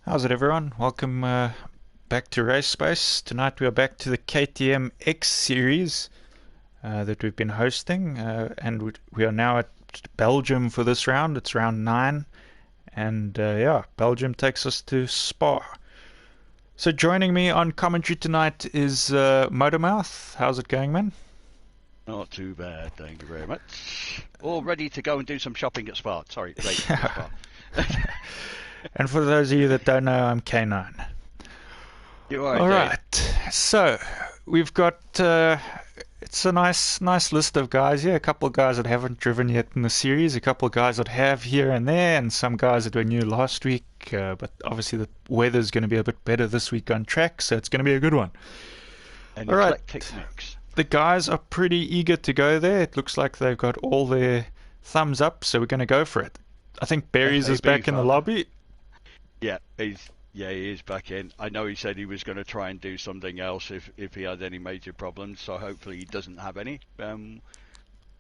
How's it, everyone? Welcome back to Race Space. Tonight we are back to the KTM X series that we've been hosting, and we are now at Belgium for this round. It's round 9, and yeah, Belgium takes us to Spa. So joining me on commentary tonight is Motormouth. How's it going, man? Not too bad, thank you very much. All ready to go and do some shopping at Spa. Sorry, race at Spa. And for those of you that don't know, I'm K9. You are All indeed. right, so we've got it's a nice list of guys here. A couple of guys that haven't driven yet in the series, a couple of guys that have here and there, and some guys that were new last week. But obviously the weather's going to be a bit better this week on track, so it's going to be a good one. An All right, eclectic mix. the guys are pretty eager to go there. It looks like they've got all their thumbs up, so we're going to go for it. I think Berries is back in the lobby. Yeah, he is back in. I know he said he was going to try and do something else if he had any major problems, so hopefully he doesn't have any.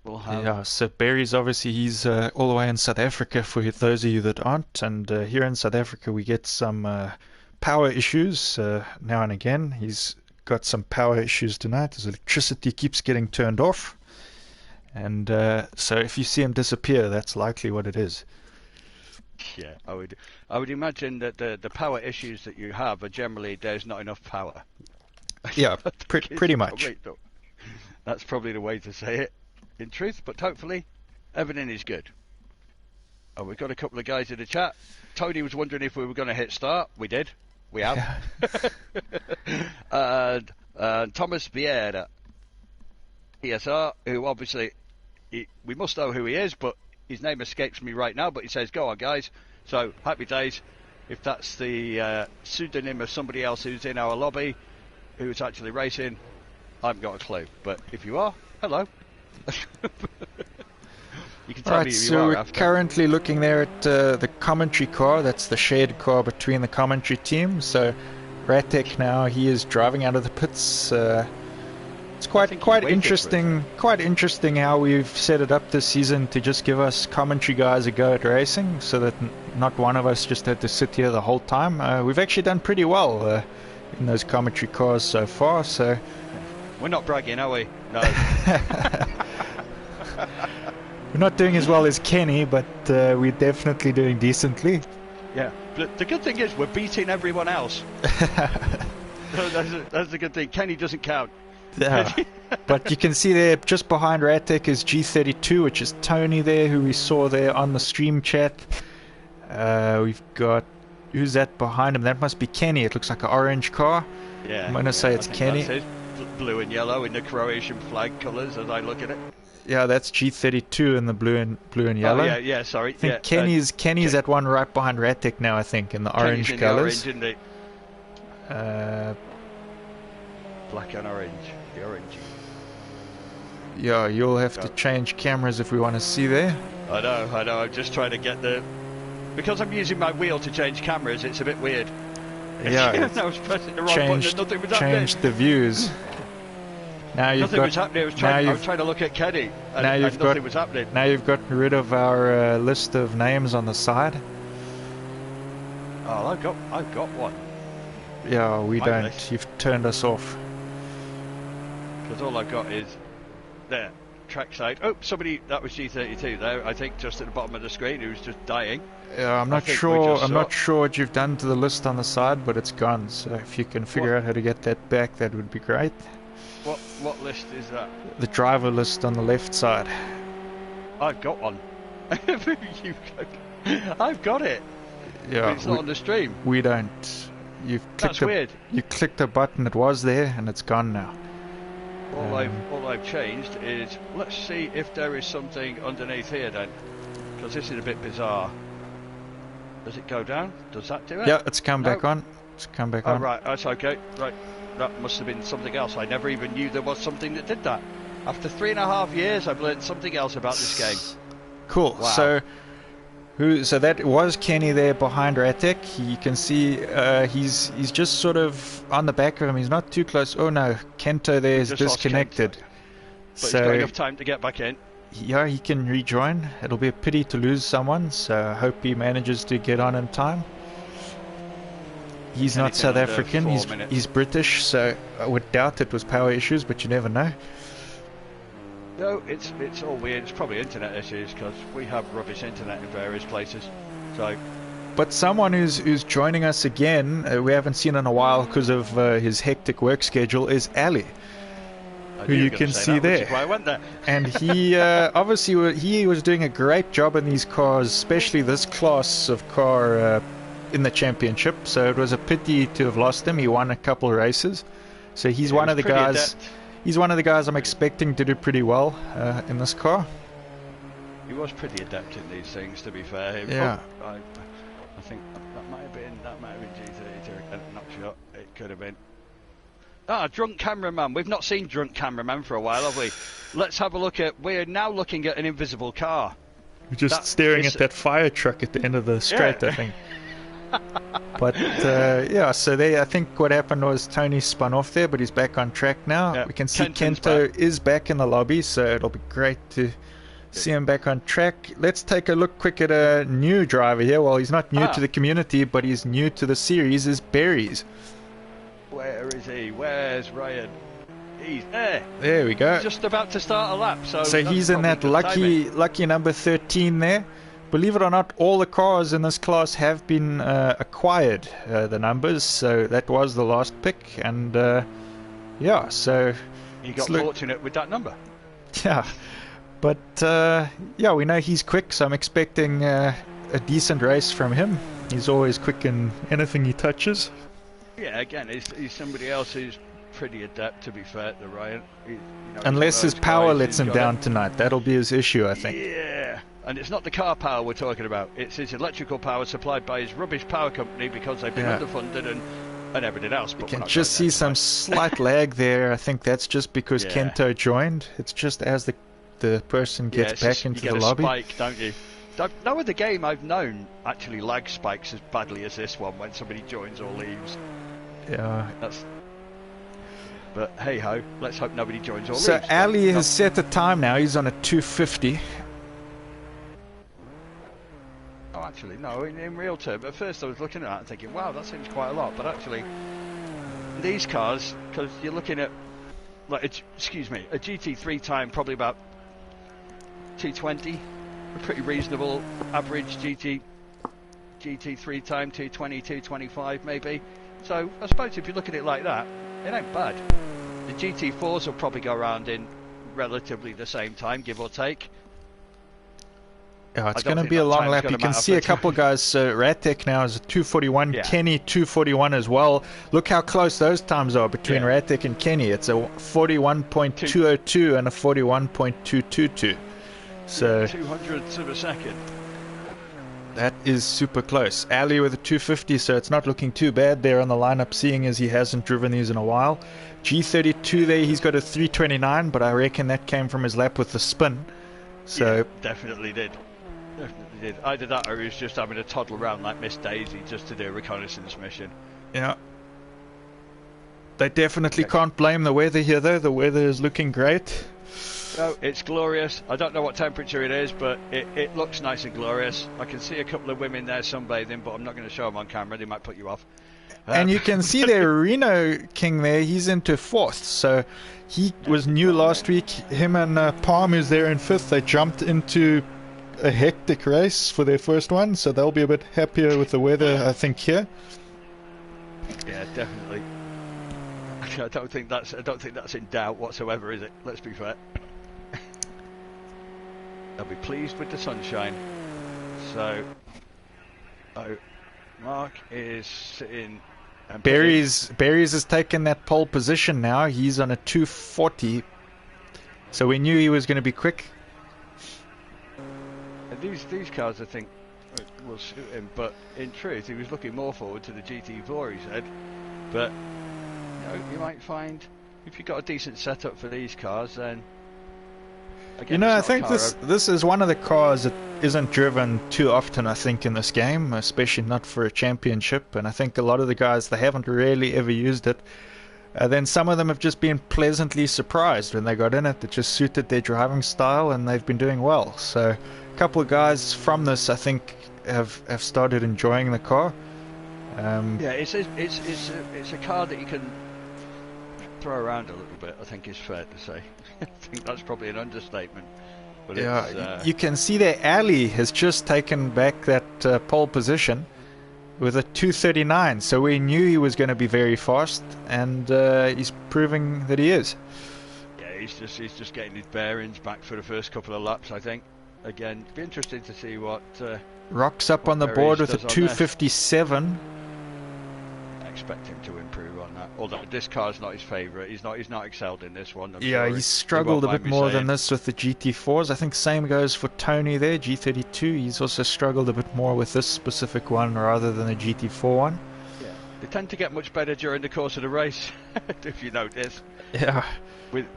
We'll have... Yeah, so Berries, obviously, he's all the way in South Africa for those of you that aren't. And here in South Africa, we get some power issues now and again. He's got some power issues tonight. His electricity keeps getting turned off. And so if you see him disappear, that's likely what it is. Yeah, I would imagine that the power issues that you have are generally there's not enough power. Yeah, pretty much. That's probably the way to say it, in truth. But hopefully, everything is good. Oh, we've got a couple of guys in the chat. Tony was wondering if we were going to hit start. We did. We have. Yeah. and Thomas Vieira, ESR, who obviously we must know who he is, but his name escapes me right now. But he says, "Go on, guys." So happy days. If that's the pseudonym of somebody else who's in our lobby, who's actually racing, I haven't got a clue. But if you are, hello. You can tell me who you so are we're after. currently looking there at the commentary car. That's the shared car between the commentary team. So Ratek now, he is driving out of the pits. It's quite interesting. Quite interesting how we've set it up this season to just give us commentary guys a go at racing, so that not one of us just had to sit here the whole time. We've actually done pretty well in those commentary cars so far. So we're not bragging, are we? No. We're not doing as well as Kenny, but we're definitely doing decently. Yeah, but the good thing is we're beating everyone else. That's the good thing. Kenny doesn't count. Yeah, but you can see there just behind Ratek is G32, which is Tony there, who we saw there on the stream chat. We've got, who's that behind him? That must be Kenny. It looks like an orange car. Yeah, I'm going to say it's Kenny. That's blue and yellow in the Croatian flag colours as I look at it. Yeah, that's G32 in the blue and yellow. Oh, yeah, sorry. I think Kenny's that one right behind Ratek now, I think, in the orange colours. The orange, isn't it? Black and orange. The orange. Yeah, you'll have to change cameras if we want to see there. I know. I'm just trying to get the... Because I'm using my wheel to change cameras, it's a bit weird. Yeah, I was pressing the wrong button and nothing was happening. Changed the views. Now nothing was happening. I was trying to look at Kenny, and nothing was happening. Now you've gotten rid of our list of names on the side. Oh, I've got one. Yeah, we don't. List. You've turned us off. Because all I've got is there, trackside. Oh, somebody, that was G32 there, I think, just at the bottom of the screen, who's just dying. Yeah, I'm not sure what you've done to the list on the side, but it's gone. So if you can figure out how to get that back, that would be great. What list is that? The driver list on the left side. I've got one. I've got it. Yeah, it's not on the stream. We don't. That's weird. You clicked a button, it was there, and it's gone now. All I've changed is, let's see if there is something underneath here then, because this is a bit bizarre. Does it go down? Does that do it? Yeah, it's come back on. It's come back on. Oh, right, that's okay. Right, that must have been something else. I never even knew there was something that did that. After 3.5 years, I've learned something else about this game. Cool. Wow. So that was Kenny there behind Ratek. You can see he's just sort of on the back of him. He's not too close. Oh no, Kento there is disconnected. But he's got enough time to get back in. Yeah, he can rejoin. It'll be a pity to lose someone, so I hope he manages to get on in time. He's not anything South under African, 4 minutes. he's British, so I would doubt it was power issues, but you never know. No, it's all weird. It's probably internet issues because we have rubbish internet in various places. So, but someone who's joining us again, we haven't seen in a while because of his hectic work schedule, is Ali, who you can see there. Which is why I went there. And he obviously he was doing a great job in these cars, especially this class of car in the championship. So it was a pity to have lost him. He won a couple races, so he's one of the guys. Adept. He's one of the guys I'm expecting to do pretty well in this car. He was pretty adept in these things, to be fair. Yeah. I think that might have been G32. I'm not sure. It could have been. Drunk cameraman. We've not seen drunk cameraman for a while, have we? Let's have a look at. We're now looking at an invisible car. We're just staring at that fire truck at the end of the straight, I think. But yeah, so I think what happened was Tony spun off there, but he's back on track now. Yeah. We can see Kento is back in the lobby, so it'll be great to see him back on track. Let's take a look quick at a new driver here. Well, he's not new to the community, but he's new to the series, is Berries. Where is he? Where's Ryan? He's there. There we go. Just about to start a lap. So he's in that lucky number 13 there. Believe it or not, all the cars in this class have been acquired, the numbers, so that was the last pick, and yeah, so... You got fortunate with that number. Yeah, but yeah, we know he's quick, so I'm expecting a decent race from him. He's always quick in anything he touches. Yeah, again, he's somebody else who's pretty adept, to be fair to Ryan. Unless his power lets him down tonight, that'll be his issue, I think. Yeah. And it's not the car power we're talking about. It's his electrical power supplied by his rubbish power company because they've been underfunded and everything else. But you can just see some slight lag there. I think that's just because Kento joined. It's just as the person gets back into the lobby. You get a spike, don't you? No other game I've known actually lag spikes as badly as this one when somebody joins or leaves. Yeah. But hey ho, let's hope nobody joins or leaves. So Ali has set a time now. He's on a 250. Oh, actually, no, in real terms, at first I was looking at that and thinking, wow, that seems quite a lot, but actually, these cars, because you're looking at, like, a GT3 time, probably about 220, a pretty reasonable average GT3 time, 220, 225 maybe, so I suppose if you look at it like that, it ain't bad. The GT4s will probably go around in relatively the same time, give or take. Yeah, it's going to be a long lap. You can see a couple of guys. Ratek now is a 241. Yeah. Kenny 241 as well. Look how close those times are between Ratek and Kenny. It's a 41.202 and a 41.222. So 200ths of a second. That is super close. Ali with a 250, so it's not looking too bad there on the lineup, seeing as he hasn't driven these in a while. G32 there, he's got a 329, but I reckon that came from his lap with the spin. So definitely did. Definitely did. Either that or he was just having a toddle around like Miss Daisy just to do a reconnaissance mission. Yeah. They definitely can't blame the weather here though. The weather is looking great. No, it's glorious. I don't know what temperature it is, but it looks nice and glorious. I can see a couple of women there sunbathing, but I'm not going to show them on camera. They might put you off. And you can see there, Reno King there, he's into 4th. So he was new last week. Him and Palm, who's there in 5th, they jumped into a hectic race for their first one. So they'll be a bit happier with the weather, I think, here. Yeah, definitely. I don't think that's in doubt whatsoever, is it? Let's be fair. They'll be pleased with the sunshine. So, Mark is sitting. Berries has taken that pole position now. He's on a 240. So we knew he was going to be quick. And these cars, I think, will suit him. But in truth, he was looking more forward to the GT4, he said. But you might find if you've got a decent setup for these cars, then. Again, I think this is one of the cars that isn't driven too often, I think, in this game, especially not for a championship. And I think a lot of the guys, they haven't really ever used it. Then some of them have just been pleasantly surprised when they got in it. It just suited their driving style, and they've been doing well. So a couple of guys from this, I think, have started enjoying the car. Yeah, it's a car that you can throw around a little bit, I think is fair to say. I think that's probably an understatement. But yeah, you can see that Ali has just taken back that pole position with a 2:39, so we knew he was going to be very fast, and he's proving that he is. Yeah, he's just getting his bearings back for the first couple of laps, I think. Again, it'd be interesting to see what Rock's up on the board with a 2:57. I expect him to improve on that. Although this car's not his favourite, he's not excelled in this one. He's struggled a bit more than this with the GT4s. I think same goes for Tony there, G32. He's also struggled a bit more with this specific one rather than the GT4 one. Yeah, they tend to get much better during the course of the race, if you notice. Yeah.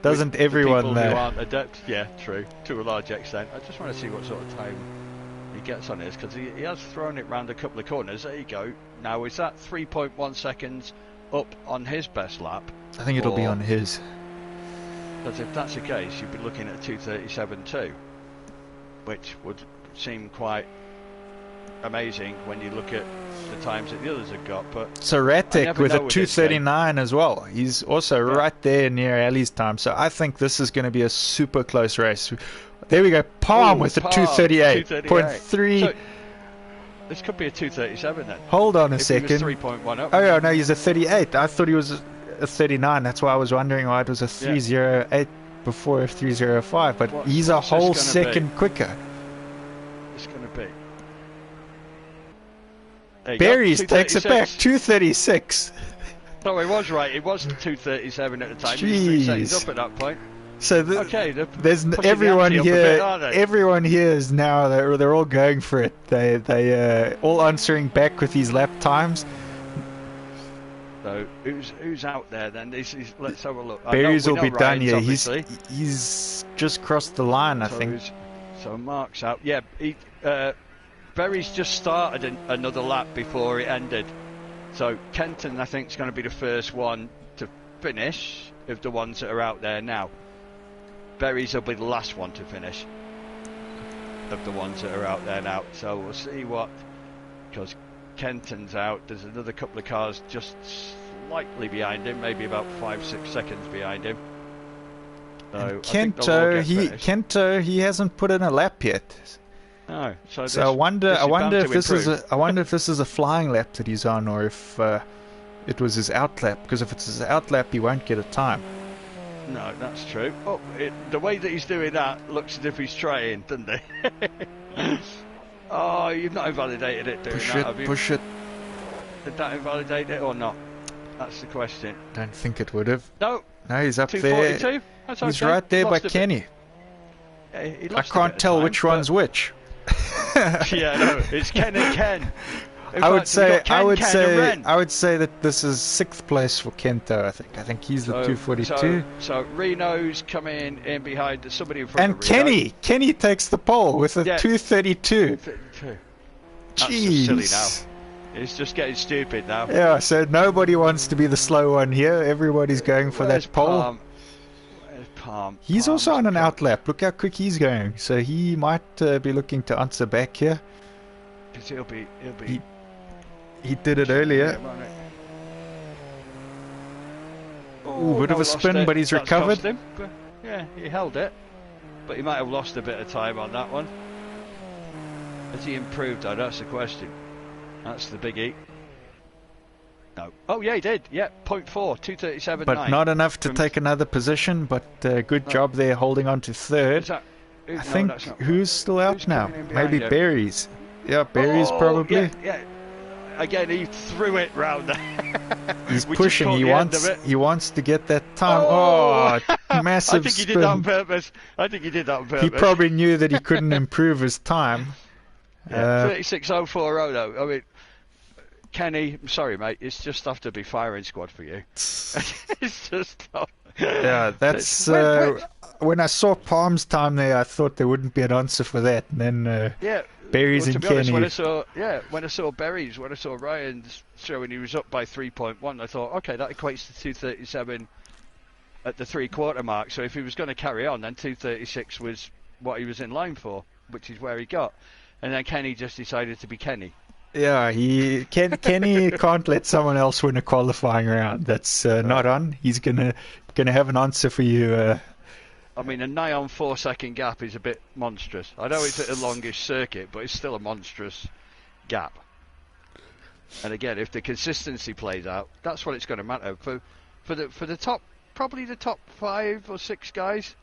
Doesn't everyone people though? Who aren't adept? Yeah, true, to a large extent. I just want to see what sort of time he gets on this, because he has thrown it round a couple of corners. There you go. Now, is that 3.1 seconds up on his best lap? I think it'll be on his. Because if that's the case, you'd be looking at 2:37.2, which would seem quite amazing when you look at the times that the others have got. But so Ratek with a 2:39 as well. He's also right there near Ali's time. So I think this is going to be a super close race. There we go. Palm with a 2:38.3. So this could be a 2:37 then. Hold on a second. 3.1 up. Oh no, he's a 38. I thought he was a 39. That's why I was wondering why it was a 3:08 before a 3:05. But he's a whole second quicker. It's going to be. Berries takes it back, 2:36. No, he was right. It was 2:37 at the time. Jeez. He's 3 seconds up at that point. So there's everyone here. Everyone here is now. They're all going for it. They all answering back with these lap times. So who's out there then? Let's have a look. Berries will be done here. He's just crossed the line, I think. So Mark's out. Yeah, Berries just started another lap before it ended. So Kenton, I think, is going to be the first one to finish of the ones that are out there now. Berries will be the last one to finish of the ones that are out there now. So we'll see because Kenton's out. There's another couple of cars just slightly behind him, maybe about 5-6 seconds behind him. So Kento, he hasn't put in a lap yet. No, so I wonder if this is a flying lap that he's on, or if it was his out lap. Because if it's his out lap, he won't get a time. No, that's true. Oh, the way that he's doing that looks as if he's trying, doesn't he? Oh, you've not invalidated it, Push it. Did that invalidate it or not? That's the question. Don't think it would have. No, he's up 242. there. That's he's right there by Kenny. Yeah, I can't tell which one's which. Yeah, no, it's Ken and Ken. I would say that this is 6th place for Kento. I think he's the 242. So Reno's coming in behind somebody in front of Reno. Kenny takes the pole with a 232. That's just silly now. It's just getting stupid now. Yeah, so nobody wants to be the slow one here. Everybody's going for that pole. Where's Palm? He's also on an outlap. Look how quick he's going. So he might be looking to answer back here. Because he'll be. He did it earlier. Ooh, bit of a spin, but he's recovered. Yeah, he held it. But he might have lost a bit of time on that one. Has he improved though? That's the question. That's the biggie. No. Oh yeah, he did. Yeah, 0.4, 2:37.9. But not enough to take another position. But good job there, holding on to third. I think who's still out now? Maybe Berries. Yeah, Berries probably. Yeah. Again, he threw it round there. He's pushing. He wants to get that time. Oh, massive I think he spin. did that on purpose. He probably knew that he couldn't improve his time. 36.040 though. I mean, Kenny, I'm sorry, mate. It's just have to be firing squad for you. It's just. Yeah, that's. When I saw Palm's time there, I thought there wouldn't be an answer for that, and then. Berries and Kenny. When I saw Berries, when I saw Ryan showing he was up by 3.1, I thought, okay, that equates to 2:37 at the 3/4 mark. So if he was going to carry on, then 2:36 was what he was in line for, which is where he got. And then Kenny just decided to be Kenny. Yeah, Kenny can't let someone else win a qualifying round. That's not on. He's gonna have an answer for you. I mean, a nigh on 4-second gap is a bit monstrous. I know it's at a longish circuit, but it's still a monstrous gap. And again, if the consistency plays out, that's what it's going to matter for the top, probably the top 5 or 6 guys.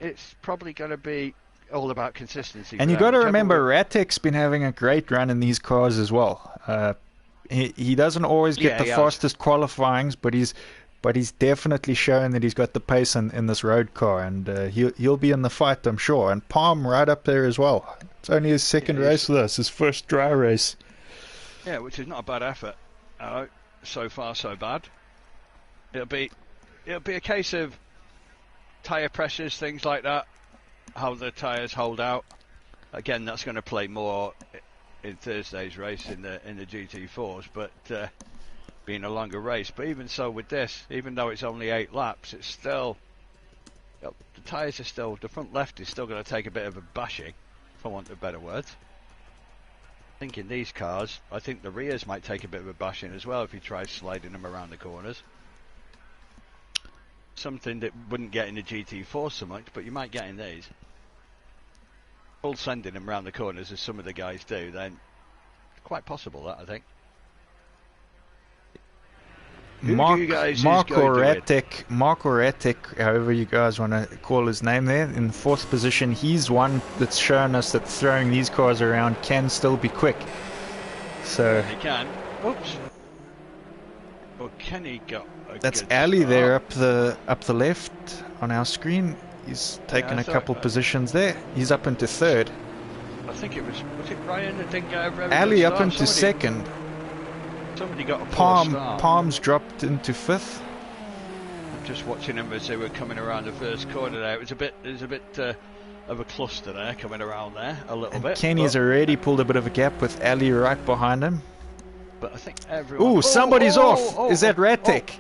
It's probably going to be all about consistency. And you got to remember, Ratek's been having a great run in these cars as well. He doesn't always get the fastest qualifyings, but he's definitely shown that he's got the pace in this road car, and he'll be in the fight, I'm sure. And Palm right up there as well. It's only his second race with us, his first dry race. Yeah, which is not a bad effort. So far, so bad. It'll be a case of tyre pressures, things like that, how the tyres hold out. Again, that's going to play more in Thursday's race in the GT4s, but being a longer race. But even so, with this, even though it's only 8 laps, it's still the tyres are still, the front left is still going to take a bit of a bashing, for want of better words. I think in these cars, I think the rears might take a bit of a bashing as well if you try sliding them around the corners. Something that wouldn't get in the GT4 so much, but you might get in these. Full sending them around the corners as some of the guys do, then it's quite possible that, I think. Mark or Ratek, however you guys want to call his name there, in 4th position. He's one that's shown us that throwing these cars around can still be quick. So he can. Oops. Well, Kenny got a that's good Ali start. there up the left on our screen. He's taken a couple positions there. He's up into 3rd. I think it was it Ryan that didn't get a very Ali good up start? into 2nd. Somebody got a poor start. Palm's dropped into 5th. I'm just watching them as they were coming around the first corner there. It was a bit of a cluster there coming around there a little bit. Kenny's already pulled a bit of a gap with Ali right behind him. But I think everyone... Ooh, somebody's off! Is that Ratek?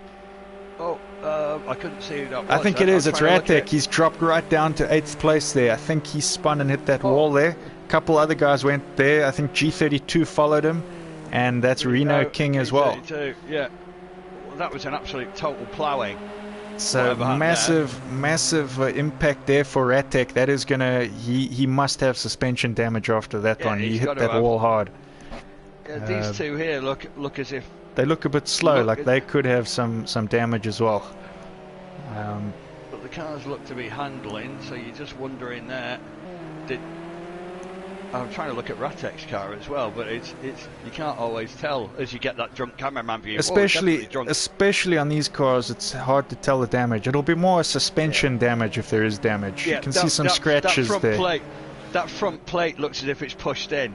I couldn't see who that was. I think it is. It's Ratek. He's dropped right down to 8th place there. I think he spun and hit that wall there. A couple other guys went there. I think G32 followed him. And that's Reno King as well. Yeah. Well, that was an absolute total ploughing. So massive impact there for Ratek. That is gonna. He must have suspension damage after that one. He hit that wall hard. Yeah, these two here look as if they look a bit slow. Like they could have some damage as well. But the cars look to be handling. So you're just wondering there. I'm trying to look at Ratek's car as well, but it's you can't always tell as you get that drunk cameraman view. Especially on these cars, it's hard to tell the damage. It'll be more suspension damage if there is damage. You can see some scratches there. That front plate looks as if it's pushed in.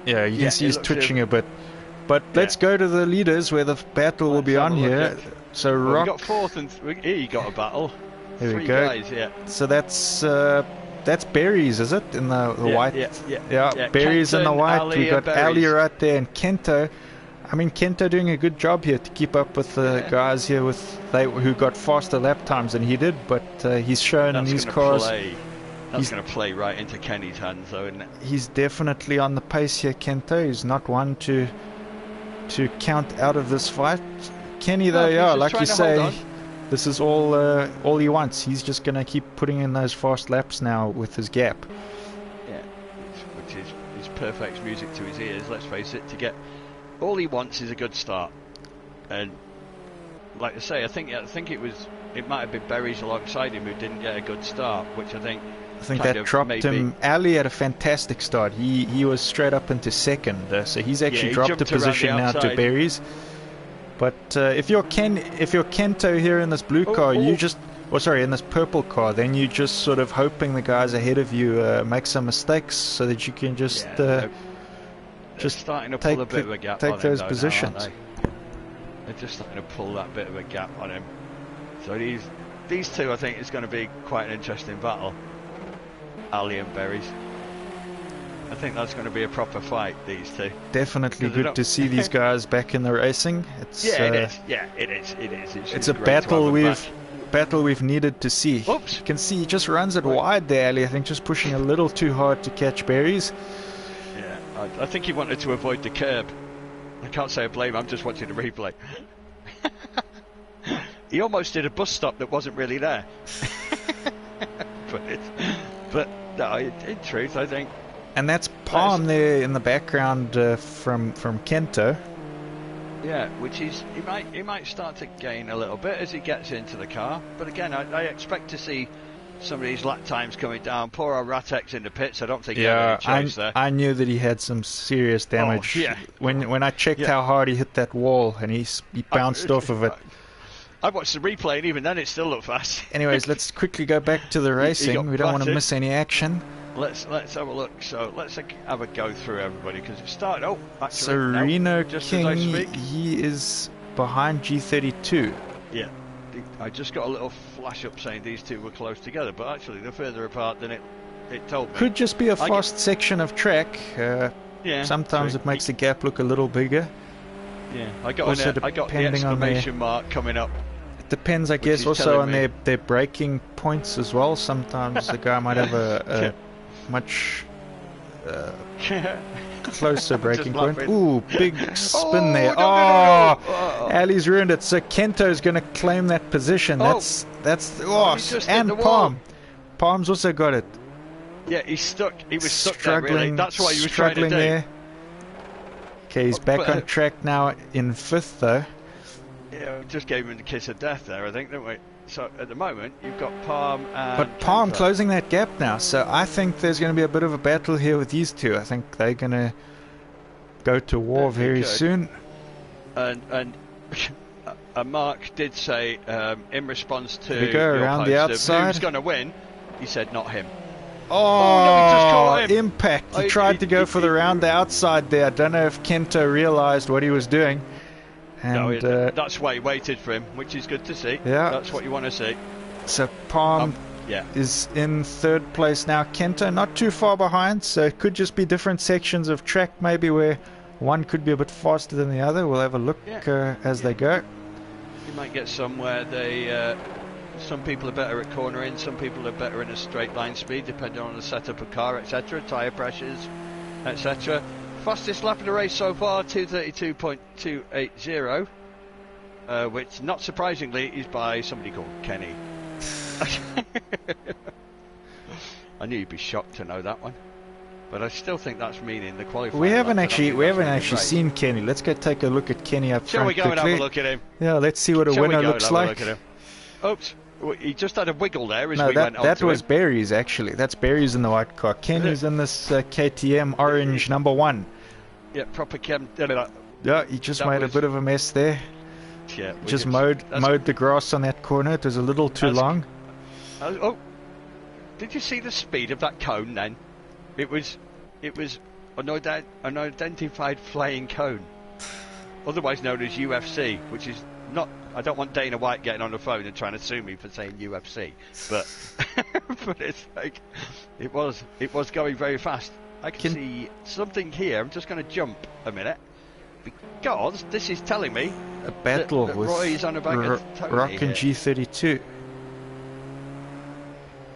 Yeah, you can see he's twitching a bit. But let's go to the leaders where the battle will be on here. So Rock... we got 4th and here you got a battle. Here we 3 go. guys, yeah. So that's Berries, is it? In the white? Yeah, Berries in the white. Ali, we got Ali right there and Kento. I mean, Kento doing a good job here to keep up with the guys here who got faster lap times than he did, but he's shown in these cars... That's going to play right into Kenny's hands, though, isn't it? He's definitely on the pace here, Kento. He's not one to count out of this fight. Kenny, though, like you say, this is all he wants. He's just going to keep putting in those fast laps now with his gap. Yeah, which is perfect music to his ears, let's face it. All he wants is a good start. And like I say, I think it might have been Berries alongside him who didn't get a good start, which I think that dropped him. Ali had a fantastic start. He was straight up into 2nd, so he's actually dropped a position now to Berries. But if you're Kento here in this blue car, in this purple car, then you're just sort of hoping the guys ahead of you make some mistakes so that you can just starting to pull a bit of a gap take on those him, positions. Now, they're just starting to pull that bit of a gap on him. So these two, I think, is going to be quite an interesting battle. Ali and Berries. I think that's going to be a proper fight, these two. Definitely good to see these guys back in the racing. It is. It's a battle we've needed to see. Oops. You can see he just runs it wide there, Ali. I think just pushing a little too hard to catch Berries. Yeah. I think he wanted to avoid the curb. I can't say I blame him, I'm just watching the replay. He almost did a bus stop that wasn't really there. but no, in truth, I think. And that's Palm there in the background from Kento. Yeah, which is he might start to gain a little bit as he gets into the car. But again, I expect to see some of these lap times coming down. Poor old Ratek's in the pits. I don't think he had any choice there. I knew that he had some serious damage. Oh, yeah. When I checked how hard he hit that wall and he bounced off of it. I watched the replay and even then it still looked fast. Anyways, let's quickly go back to the racing. We don't want to miss any action. Let's have a look. So let's have a go through everybody because it started. Oh, actually, so Reno just King, as I speak, he is behind G32. Yeah, I just got a little flash up saying these two were close together, but actually they're further apart than it told me. Could just be a fast section of track. Yeah. Sometimes it makes the gap look a little bigger. Yeah, I got the exclamation mark coming up. It depends, I guess, also on their braking points as well. Sometimes the guy might have a much closer braking point. Ooh, big spin there. No. Ali's ruined it. So Kento's going to claim that position. That's and Palm. Palm's also got it. Yeah, he's stuck. He was stuck there, really. That's what he was trying to do. There. Okay, he's back on track now in 5th, though. Yeah, we just gave him the kiss of death there, I think, didn't we? So at the moment, you've got Palm and... But Palm closing that gap now, so I think there's going to be a bit of a battle here with these two. I think they're going to go to war very soon. And Mark did say, in response to we go around the outside. Who's going to win, he said not him. Oh, no, he just caught him. Impact. He tried to go for the round the outside there. I don't know if Kento realised what he was doing. And, that's why he waited for him, which is good to see. Yeah. That's what you want to see. So Palm is in 3rd place now. Kento not too far behind, so it could just be different sections of track maybe where one could be a bit faster than the other. We'll have a look as they go. You might get somewhere some people are better at cornering, some people are better in a straight line speed depending on the setup of car, etc., tyre pressures, etc. Fastest lap of the race so far, 2:32.280, which not surprisingly is by somebody called Kenny. I knew you'd be shocked to know that one, but I still think that's meaning the qualifying. We haven't actually seen Kenny. Let's go take a look at Kenny up front. Shall we go and have a look at him? Yeah, let's see what a winner looks like. Oops. He just had a wiggle there as we went on. That was Berries, actually. That's Berries in the white car. Kenny's in this KTM orange number 1. Yeah, proper Chem. Yeah, he just made a bit of a mess there. Yeah, just mowed the grass on that corner. It was a little too long. Did you see the speed of that cone then? It was an unidentified flying cone, otherwise known as UFC, which is not. I don't want Dana White getting on the phone and trying to sue me for saying UFC, but but it's like it was going very fast. I can see something here. I'm just going to jump a minute because this is telling me a battle that with Roy's on the back of Tony Rock and G32.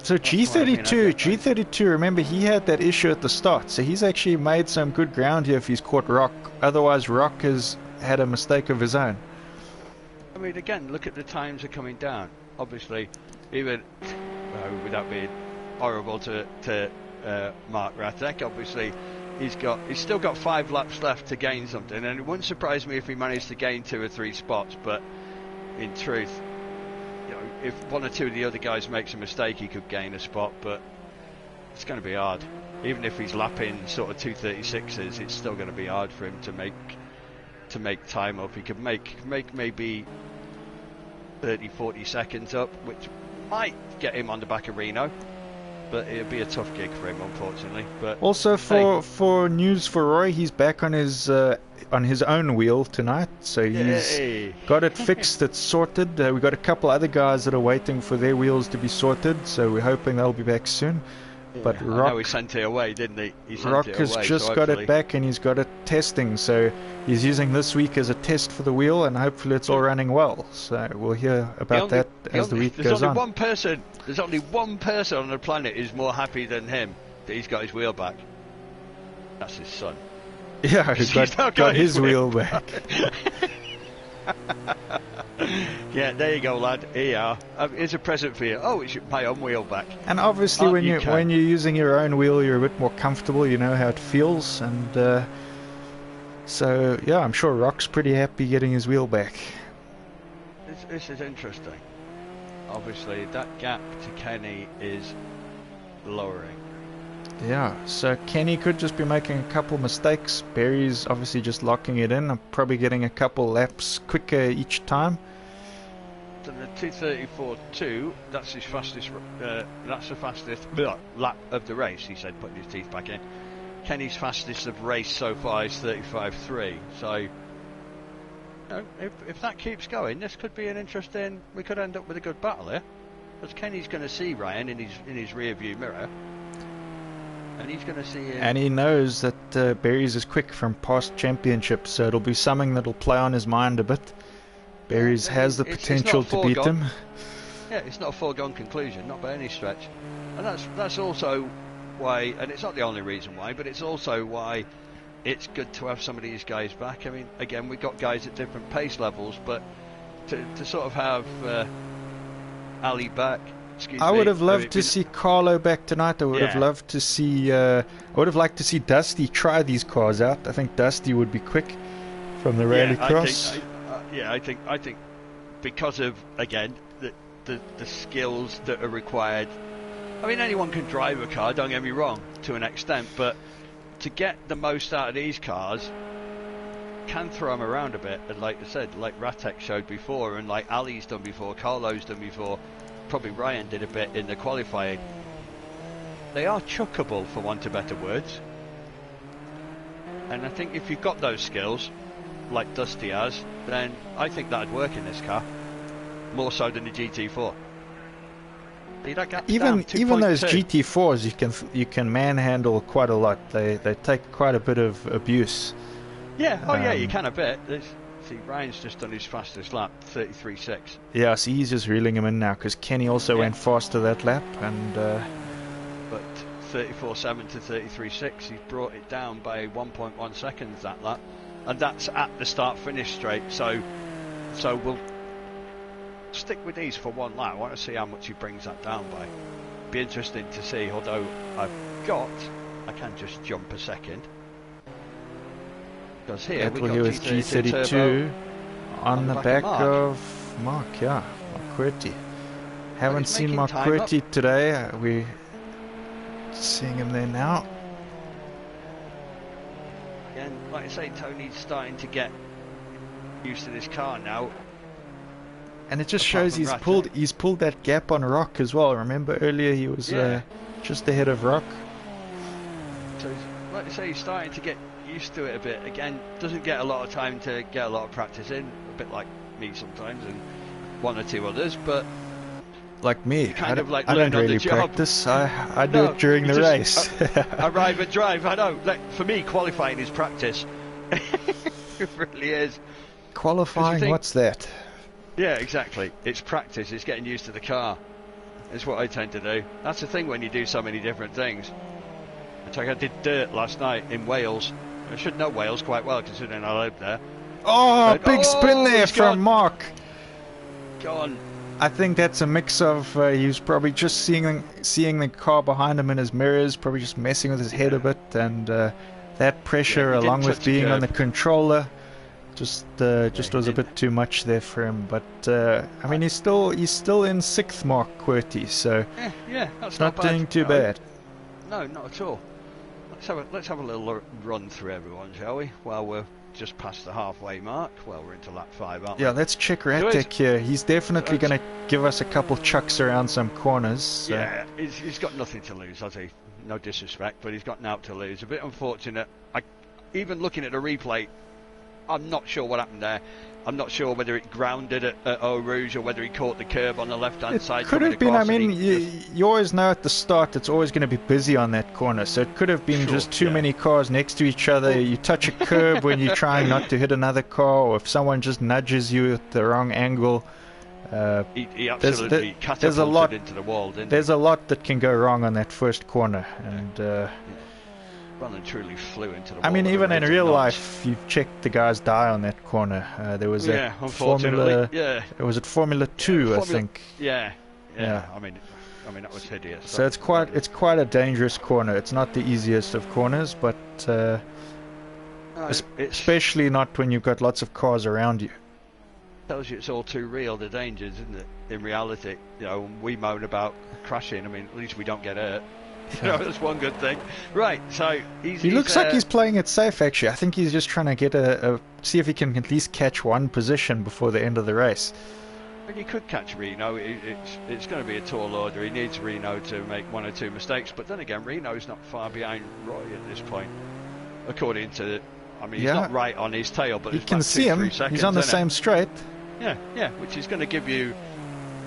So G32, remember he had that issue at the start, so he's actually made some good ground here if he's caught Rock. Otherwise, Rock has had a mistake of his own. I mean, again, look at the times are coming down. Obviously, even without being horrible to Mark Ratek, obviously he's still got 5 laps left to gain something, and it wouldn't surprise me if he managed to gain 2 or 3 spots. But in truth, if one or two of the other guys makes a mistake, he could gain a spot, but it's going to be hard. Even if he's lapping sort of 2:36s, it's still going to be hard for him to make time up. He could make maybe 30-40 seconds up, which might get him on the back of Reno, but it'd be a tough gig for him, unfortunately. But also for news for Roy, he's back on his own wheel tonight, so he's got it fixed. It's sorted. We got a couple other guys that are waiting for their wheels to be sorted, so we're hoping they'll be back soon. But Rock, he sent it away, didn't he? Rock has just got it back, and he's got it testing, so he's using this week as a test for the wheel, and hopefully it's all running well. So we'll hear about that as the week goes on. There's only one person on the planet who's more happy than him that he's got his wheel back. That's his son. Yeah, he got his wheel back. Yeah, there you go, lad. Here you are. Here's a present for you. Oh, it's my own wheel back. And obviously, when you're using your own wheel, you're a bit more comfortable. You know how it feels, and so yeah, I'm sure Rock's pretty happy getting his wheel back. This is interesting. Obviously, that gap to Kenny is lowering. Yeah, so Kenny could just be making a couple mistakes. Barry's obviously just locking it in. I'm probably getting a couple laps quicker each time. So the 2:34.2, that's his fastest. That's the fastest lap of the race. He said, putting his teeth back in. Kenny's fastest of race so far is 35.3. So, you know, if that keeps going, this could be an interesting. We could end up with a good battle here, because Kenny's going to see Ryan in his rear view mirror. And he's going to see him. And he knows that Barry's is quick from past championships, so it'll be something that'll play on his mind a bit. Barry's has the potential to beat him. Yeah, it's not a foregone conclusion, not by any stretch. And that's also why, and it's not the only reason why, but it's also why it's good to have some of these guys back. I mean, again, we've got guys at different pace levels, but to sort of have Ali back. I would have loved to see Carlo back tonight. I would have loved to see. I would have liked to see Dusty try these cars out. I think Dusty would be quick from the rallycross. I think because of, again, the skills that are required. I mean, anyone can drive a car, don't get me wrong, to an extent, but to get the most out of these cars, can throw them around a bit. And like I said, like Ratek showed before, and like Ali's done before, Carlo's done before, probably Ryan did a bit in the qualifying. They are chuckable, for want of better words. And I think if you've got those skills, like Dusty has, then I think that'd work in this car, more so than the GT4. Even those GT4s, you can manhandle quite a lot. They take quite a bit of abuse. Yeah, yeah, you can a bit. See, Ryan's just done his fastest lap, 33.6. Yeah, so he's just reeling him in now, because Kenny also went faster that lap, and but 34.7 to 33.6, he's brought it down by 1.1 seconds that lap, and that's at the start-finish straight. So we'll stick with these for one lap. I want to see how much he brings that down by. Be interesting to see. Although I can just jump a second. Because here we got G32 on the back of Mark, Mark Querty. Haven't seen Mark Querty today. We're seeing him there now. And like I say, Tony's starting to get used to this car now. And it just shows he's pulled that gap on Rock as well. Remember earlier he was just ahead of Rock. So like I say, he's starting to get used to it a bit. Again, doesn't get a lot of time to get a lot of practice in, a bit like me sometimes and one or two others, but like me, I don't really practice. I do it during the race. Arrive and drive. I know. Like, for me, qualifying is practice. It really is. Qualifying, what's that? Yeah, exactly. It's practice. It's getting used to the car. It's what I tend to do. That's the thing when you do so many different things. It's like I did dirt last night in Wales. I should know Wales quite well considering I live there. Oh, big spin there from Mark. Gone. I think that's a mix of he was probably just seeing the car behind him in his mirrors, probably just messing with his head a bit, and that pressure along with being on the controller just was a bit too much there for him. But I mean, he's still in 6th, Mark Querty, so that's not doing too bad. No, not at all. Let's have a little run through everyone, shall we? While we're just past the halfway mark. Well, we're into lap 5, aren't we? Yeah, let's check Ratek here. He's definitely going to give us a couple chucks around some corners. So. Yeah, he's got nothing to lose, has he? No disrespect, but he's got nothing to lose. A bit unfortunate. Even looking at the replay, I'm not sure what happened there. I'm not sure whether it grounded at Eau Rouge or whether he caught the curb on the left-hand side. It could have been, I mean, you always know at the start it's always going to be busy on that corner, so it could have been just too many cars next to each other. You touch a curb when you're trying not to hit another car, or if someone just nudges you at the wrong angle. He absolutely catapulted into the wall, didn't he? There's a lot that can go wrong on that first corner, and well and truly flew into the wall. I mean, at a even in rate of real knots. life, you've checked the guys die on that corner. There was Yeah, that unfortunately. Formula. Was it Formula 2? I think. Yeah. Yeah. I mean, that was hideous. So it's quite a dangerous corner. It's not the easiest of corners, but especially not when you've got lots of cars around you. Tells you it's all too real, the dangers, isn't it? In reality, we moan about crashing. I mean, at least we don't get hurt. That's one good thing. Right, so he looks like he's playing it safe, actually. I think he's just trying to get see if he can at least catch one position before the end of the race. But you could catch Reno. It's going to be a tall order. He needs Reno to make 1 or 2 mistakes. But then again, Reno's not far behind Roy at this point, according to. I mean, he's not right on his tail, but you can see him. He's on the same straight. Yeah, which is going to give you,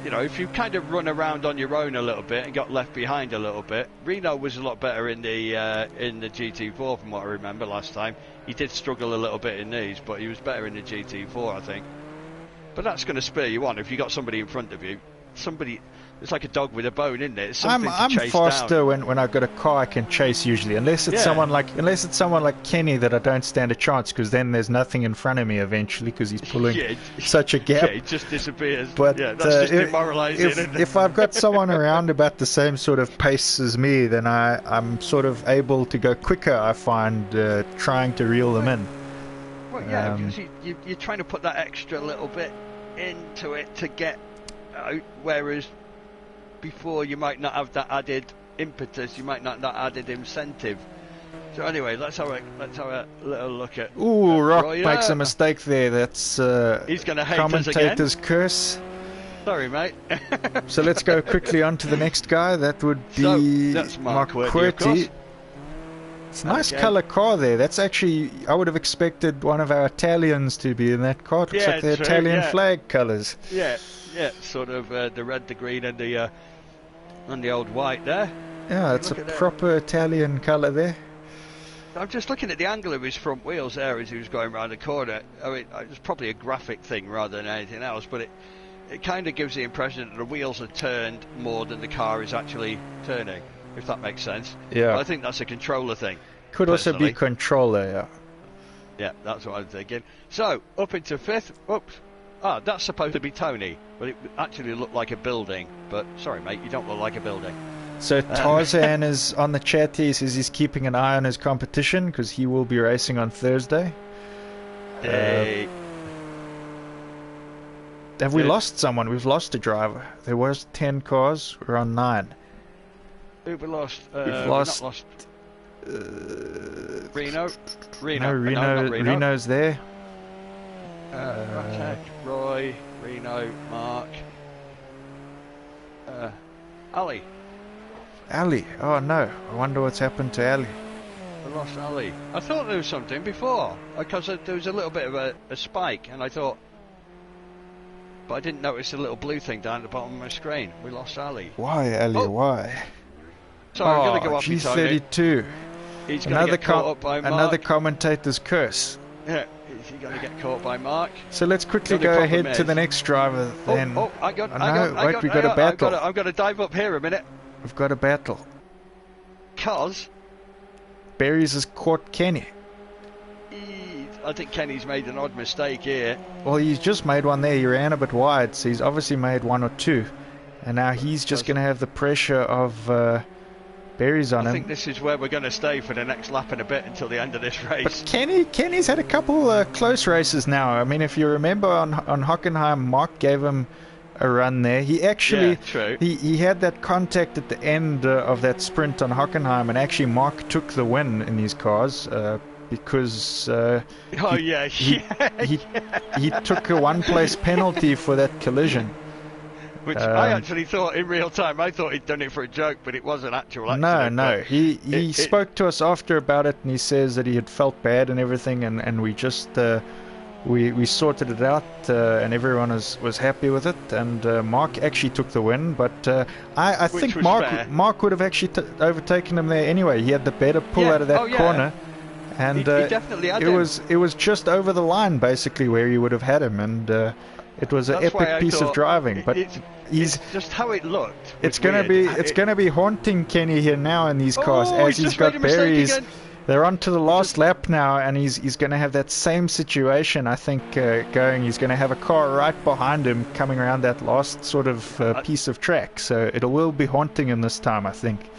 if you kind of run around on your own a little bit and got left behind a little bit. Reno was a lot better in the GT4 from what I remember last time. He did struggle a little bit in these, but he was better in the GT4, I think. But that's going to spur you on if you got somebody in front of you. It's like a dog with a bone, isn't it? It's something I'm to chase faster down. when I've got a car I can chase usually, unless it's someone like Kenny that I don't stand a chance, because then there's nothing in front of me eventually because he's pulling such a gap. Yeah, it just disappears. But that's just demoralising, isn't it? If I've got someone around about the same sort of pace as me, then I'm sort of able to go quicker, I find, trying to reel them in. Well, yeah, because you're trying to put that extra little bit into it to get out, whereas before you might not have that added impetus, you might not that added incentive. So anyway, let's have a little look at. Ooh, Rock makes a mistake there. That's he's going to hate commentator's us again. Curse. Sorry, mate. So let's go quickly on to the next guy. That would be that's Mark Quirty. It's a nice colour car there. That's actually, I would have expected one of our Italians to be in that car. It looks like the Italian flag colours. Yeah, sort of the red, the green, and the old white there. Yeah, it's a proper Italian colour there. I'm just looking at the angle of his front wheels there as he was going around the corner. I mean, it's probably a graphic thing rather than anything else, but it kind of gives the impression that the wheels are turned more than the car is actually turning, if that makes sense. Yeah. But I think that's a controller thing. Could also be controller, yeah. Yeah, that's what I'm thinking. So, up into 5th. Oops. That's supposed to be Tony, but it actually looked like a building. But, sorry mate, you don't look like a building. So Tarzan is on the chat here. He says he's keeping an eye on his competition because he will be racing on Thursday. Have we lost someone? We've lost a driver. There was 10 cars. We're on 9. Who we lost? We've lost... not lost. Reno. No, Reno's there. Roy, Reno, Mark, Ali. Ali. Oh no, I wonder what's happened to Ali. I lost Ali. I thought there was something before, because there was a little bit of a spike, and I thought, but I didn't notice the little blue thing down at the bottom of my screen. We lost Ali. Why, Ali? Why? So I'm going to go off G32. He's going to get caught up by Mark. Another commentator's curse. Yeah, is he going to get caught by Mark? So let's quickly go ahead to the next driver then. We've got a battle. I've got to dive up here a minute. We've got a battle. Because Berries has caught Kenny. I think Kenny's made an odd mistake here. Well, he's just made one there. He ran a bit wide, so he's obviously made 1 or 2. And now he's just going to have the pressure of Berries on him. I think this is where we're going to stay for the next lap and a bit until the end of this race. But Kenny's had a couple close races now. I mean, if you remember on Hockenheim, Mark gave him a run there. He actually he had that contact at the end of that sprint on Hockenheim, and actually Mark took the win in these cars because he took a one-place penalty for that collision. Which I actually thought in real time, I thought he'd done it for a joke, but it was an actual accident. No. He spoke to us after about it, and he says that he had felt bad and everything, and we just we sorted it out, and everyone was happy with it. And Mark actually took the win, but I think Mark would have actually overtaken him there anyway. He had the better pull out of that corner, and he definitely had it was just over the line basically where he would have had him, and it was an epic piece of driving. But it's just how it looked. It's going to be haunting Kenny here now in these cars as he's got Berries. They're on to the last lap now, and he's going to have that same situation, I think, going. He's going to have a car right behind him coming around that last sort of piece of track, so it will be haunting him this time, I think.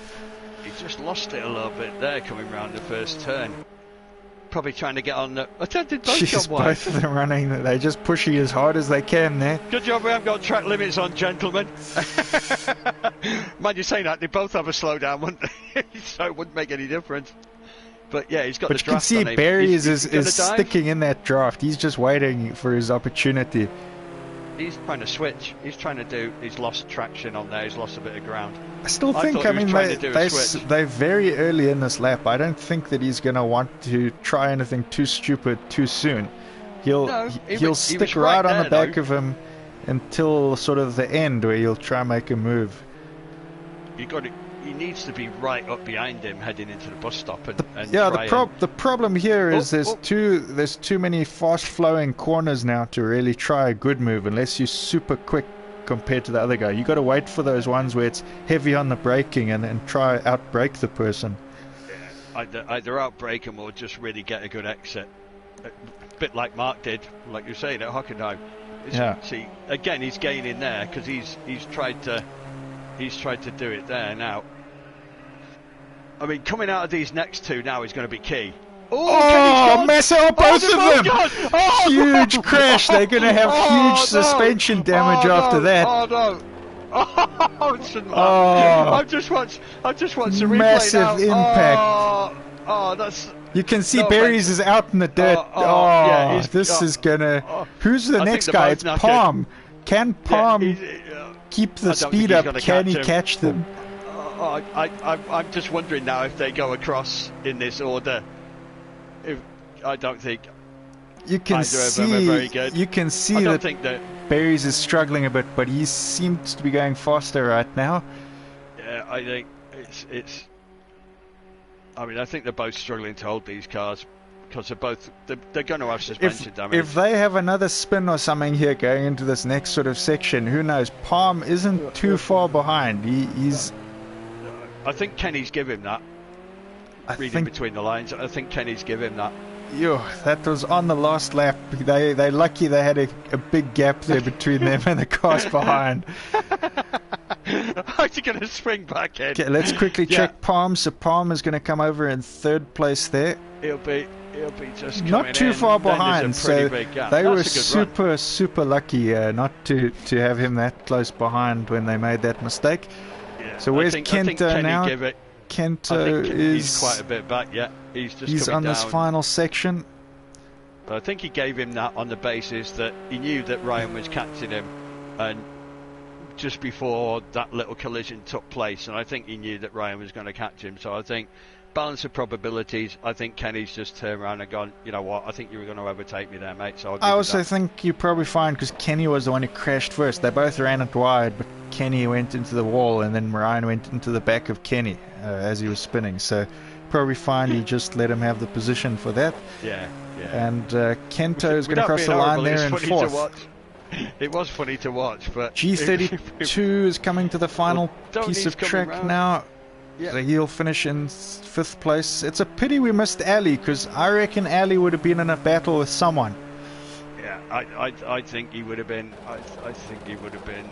He just lost it a little bit there coming round the first turn. Probably trying to get on the... Attempted both Jeez, both of them running, they're just pushing as hard as they can there. Good job we haven't got track limits on, gentlemen. Mind you saying that, they both have a slowdown, wouldn't they? So it wouldn't make any difference. But yeah, he's got the draft on him. But you can see Barry is sticking in that draft. He's just waiting for his opportunity. He's trying to switch. He's trying to do... He's lost traction on there. He's lost a bit of ground. I still think, I mean, they're very early in this lap. I don't think that he's going to want to try anything too stupid too soon. He'll stick right on the back of him until sort of the end where he'll try and make a move. He needs to be right up behind him heading into the bus stop and yeah, the problem here is there's too many fast flowing corners now to really try a good move unless you're super quick compared to the other guy. You got to wait for those ones where it's heavy on the braking and try outbrake the person. Yeah, either outbrake him or just really get a good exit. A bit like Mark did, like you're saying at Hockenheim. Yeah. See, again, he's gaining there because he's tried to do it there now. I mean, coming out of these next two now is going to be key. Oh, mess up both of them! Oh, huge crash. They're going to have huge suspension damage after that. Oh no! I just watched the replay massive now. Impact. That's. You can see Barry's is out in the dirt. Yeah, this is gonna. Who's the next guy? It's Palm. Can Palm keep the speed up? Can he catch them? I'm just wondering now if they go across in this order. I don't think you can either of them are very good. You can see that Barry's is struggling a bit, but he seems to be going faster right now. Yeah, I think it's. I mean, I think they're both struggling to hold these cars because they're going to have suspension damage. If they have another spin or something here going into this next sort of section, who knows? Palm isn't too far behind. He's. I think Kenny's give him that. Reading between the lines, I think Kenny's give him that. Yo, that was on the last lap. They're lucky they had a big gap there between them and the cars behind. How's he going to swing back in? Okay, let's quickly check Palm. So Palm is going to come over in third place there. He'll be just not too far behind. So they were super lucky not to have him that close behind when they made that mistake. Yeah, so where's Kento now? Kento he's quite a bit back. Yeah, he's on this final section. But I think he gave him that on the basis that he knew that Ryan was catching him, and just before that little collision took place, and I think he knew that Ryan was going to catch him. So I think balance of probabilities. I think Kenny's just turned around and gone, you know what? I think you were going to overtake me there, mate. So I also think you're probably fine because Kenny was the one who crashed first. They both ran it wide, but Kenny went into the wall, and then Ryan went into the back of Kenny as he was spinning. So probably fine. He just let him have the position for that. Yeah. And Kento is going to cross the line there in fourth. It was funny to watch, but G32 is coming to the final piece of track now. Yeah. So he'll finish in fifth place. It's a pity we missed Ali, because I reckon Ali would have been in a battle with someone. Yeah, I think he would have been. I think he would have been.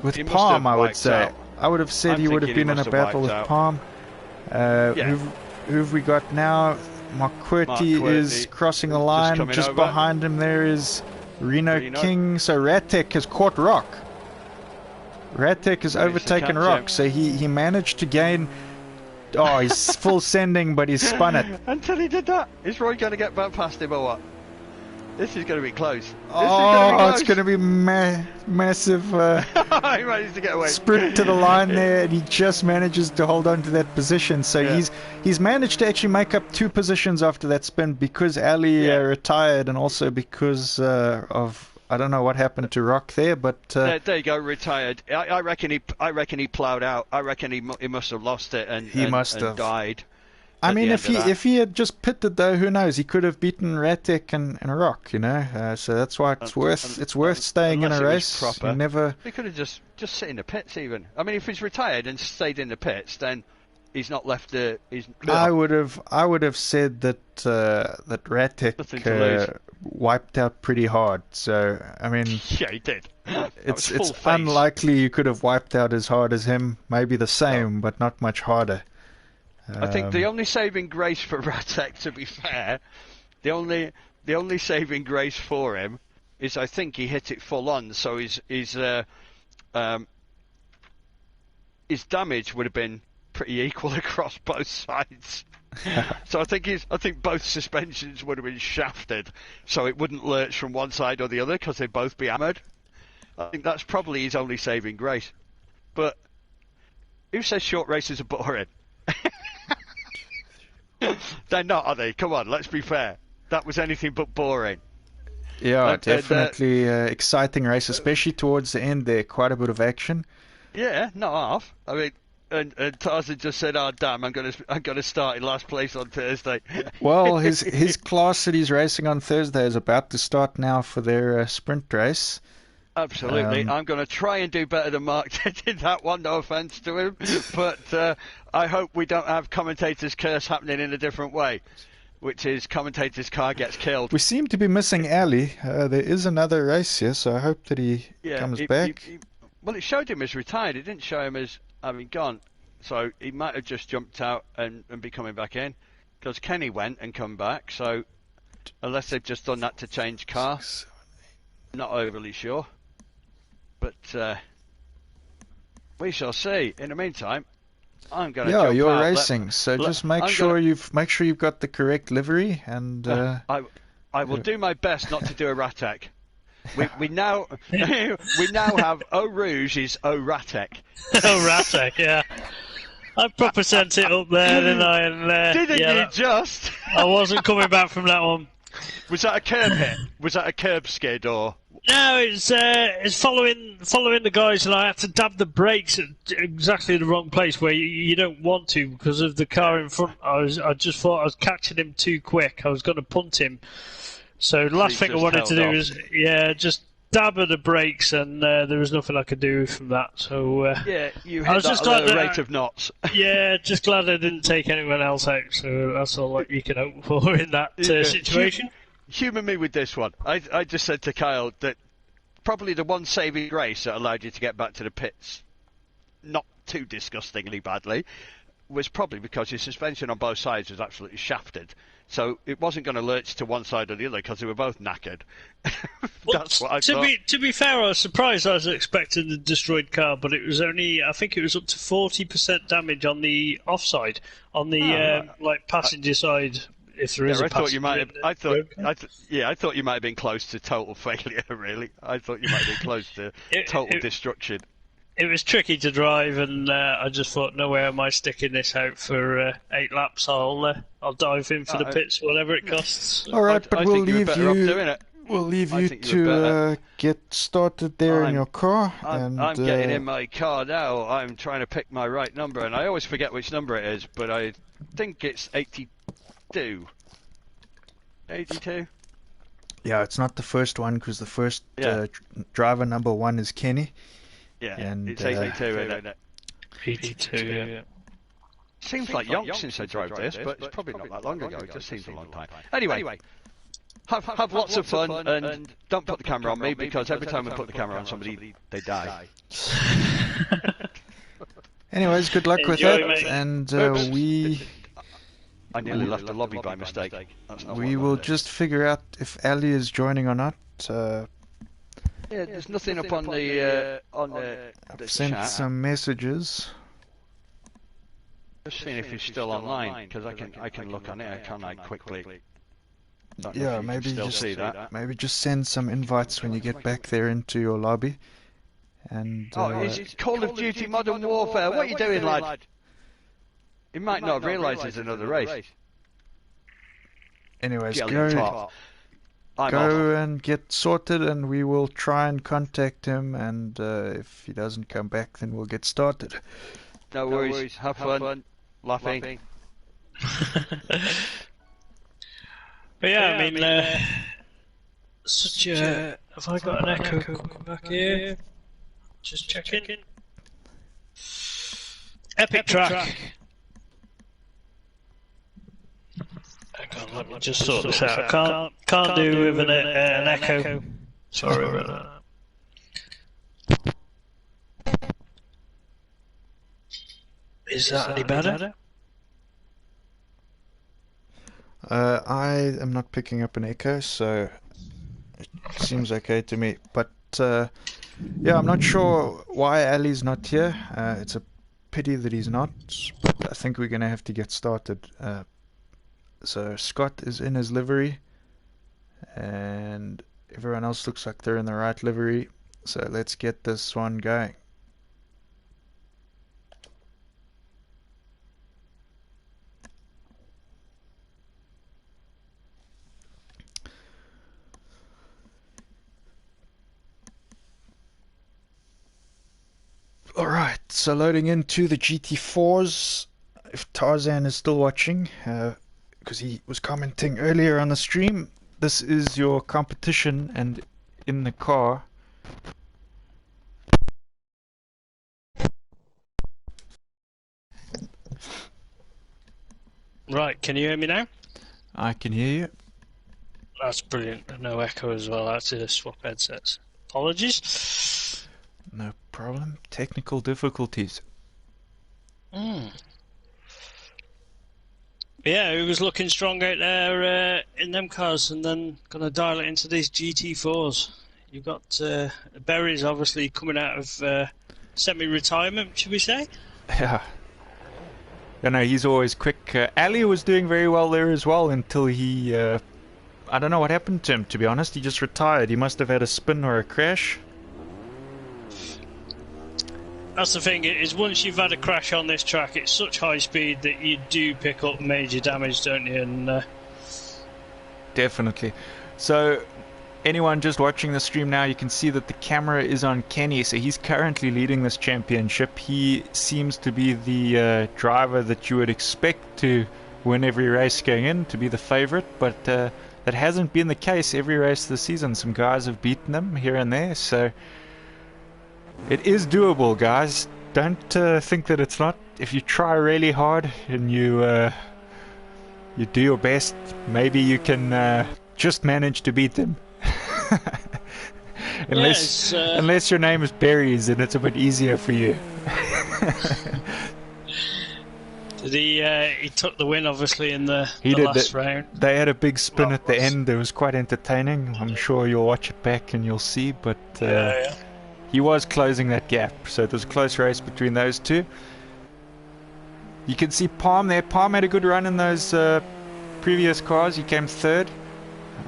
With Palm, I would say. Out. I would have said he would have been in a battle with Palm. Who've we got now? Marquardt is crossing the line. Just behind him there is Reno King. So Ratek has caught Rock. Ratek has overtaken Rock. So he managed to gain... Oh, he's full sending, but he's spun it. Until he did that. Is Roy going to get back past him or what? This is going to be close. It's going to be massive he managed to get away. Sprint to the line there, and he just manages to hold on to that position. So he's managed to actually make up 2 positions after that spin because Ali retired, and also because of... I don't know what happened to Rock there, but there you go, retired. I reckon he ploughed out. I reckon he must have lost it and died. I mean, if he had just pitted though, who knows? He could have beaten Ratek and Rock, you know. So that's why it's worth staying in a race. He could have just sit in the pits even. I mean, if he's retired and stayed in the pits, then he's not left the. I would have said that that Ratek wiped out pretty hard. So I mean, yeah, he did. It's unlikely you could have wiped out as hard as him. Maybe the same, but not much harder. I think the only saving grace for Ratek, to be fair, the only saving grace for him is I think he hit it full on, so his damage would have been pretty equal across both sides. So I think both suspensions would have been shafted, so it wouldn't lurch from one side or the other because they'd both be hammered. I think that's probably his only saving grace. But who says short races are boring? They're not, are they? Come on, let's be fair. That was anything but boring. Yeah, definitely exciting race, especially towards the end there. Quite a bit of action. Yeah, not half. I mean, and Tarzan just said, "Oh damn, I'm gonna start in last place on Thursday." Well, his class that he's racing on Thursday is about to start now for their sprint race. Absolutely. I'm going to try and do better than Mark did in that one, no offence to him. But I hope we don't have commentator's curse happening in a different way, which is commentator's car gets killed. We seem to be missing Ali. There is another race here, so I hope that he comes back. Well, it showed him as retired. It didn't show him as having gone. So he might have just jumped out and be coming back in. Because Kenny went and come back. So unless they've just done that to change car, not overly sure. But we shall see. In the meantime, I'm going to jump you're out. racing, so just make sure you've got the correct livery, and I will do my best not to do a Ratek. We now have Eau Rouge is Eau Ratek. Oh, Ratek, yeah. I proper sent it up there, didn't I? And, didn't you just? I wasn't coming back from that one. Was that a curb hit? Was that a curb skid or? No, it's following the guys, and I had to dab the brakes at exactly the wrong place where you don't want to because of the car in front. I just thought I was catching him too quick. I was going to punt him. So the last thing I wanted to do is just dab at the brakes, and there was nothing I could do from that. So you I was hit just that glad rate of knots. Yeah, just glad I didn't take anyone else out. So that's all you can hope for in that situation. Humour me with this one. I just said to Kyle that probably the one saving grace that allowed you to get back to the pits, not too disgustingly badly, was probably because your suspension on both sides was absolutely shafted. So it wasn't going to lurch to one side or the other because they were both knackered. That's what I thought. To be fair, I was surprised. I was expecting a destroyed car, but it was only, I think it was up to 40% damage on the offside, on the passenger side. If there is I thought you might have. I thought you might have been close to total failure. Really, I thought you might have been close to total destruction. It was tricky to drive, and I just thought, no way am I sticking this out for 8 laps. I'll dive in for the pits, whatever it costs. All right, but we'll leave you to get started there in your car. I'm getting in my car now. I'm trying to pick my right number, and I always forget which number it is, but I think it's 82. 82? Yeah, it's not the first one because the first driver number 1 is Kenny. Yeah, and it's 82, isn't it? 82, yeah. Seems like yonks since I drove this, but it's probably not that long ago. It just seems a long time. Anyway, have lots of fun, and don't put the camera on me because every time I put the camera on somebody, they die. Anyways, good luck with that, and I nearly left the lobby by mistake. We will just figure out if Ali is joining or not. Yeah, there's nothing up on the I've sent chat. some messages. Just seeing if he's still online because I can look on it. Can I quickly? Yeah, maybe just send some invites when you get back there into your lobby. And it's Call of Duty Modern Warfare. What are you doing, lad? He might not have realised there's another race. Anyways, go and get sorted, and we will try and contact him. And if he doesn't come back, then we'll get started. No worries. Have fun. Laughing. But yeah, I mean, have I got an echo coming back here? Just checking. Epic track. let me just sort this out. Can't do with an echo. Sorry about that. Is that any better? I am not picking up an echo, so it seems okay to me. But yeah, I'm not sure why Ali's not here. It's a pity that he's not, but I think we're going to have to get started. So Scott is in his livery, and everyone else looks like they're in the right livery. So let's get this one going. Alright, so loading into the GT4s, if Tarzan is still watching, because he was commenting earlier on the stream, this is your competition, and in the car Right, can you hear me now? I can hear you. That's brilliant. No echo as well. That's a swap headsets. Apologies. No problem. Technical difficulties. Yeah, he was looking strong out there in them cars, and then going to dial it into these GT4s. You've got Berry's obviously coming out of semi-retirement, should we say? Yeah. You know, he's always quick. Ali was doing very well there as well until he... I don't know what happened to him, to be honest. He just retired. He must have had a spin or a crash. That's the thing, is once you've had a crash on this track, it's such high speed that you do pick up major damage, don't you? And Definitely. So, anyone just watching the stream now, you can see that the camera is on Kenny, so he's currently leading this championship. He seems to be the driver that you would expect to win every race going in, to be the favorite, but that hasn't been the case every race this season. Some guys have beaten him here and there, so it is doable, guys. Don't think that it's not. If you try really hard and you do your best, maybe you can just manage to beat them. Unless your name is Berries, and it's a bit easier for you. he took the win, obviously, in the last round. They had a big spin at the end. It was quite entertaining. I'm sure you'll watch it back and you'll see, but he was closing that gap, so it was a close race between those two. You can see Palm there. Palm had a good run in those previous cars. He came third.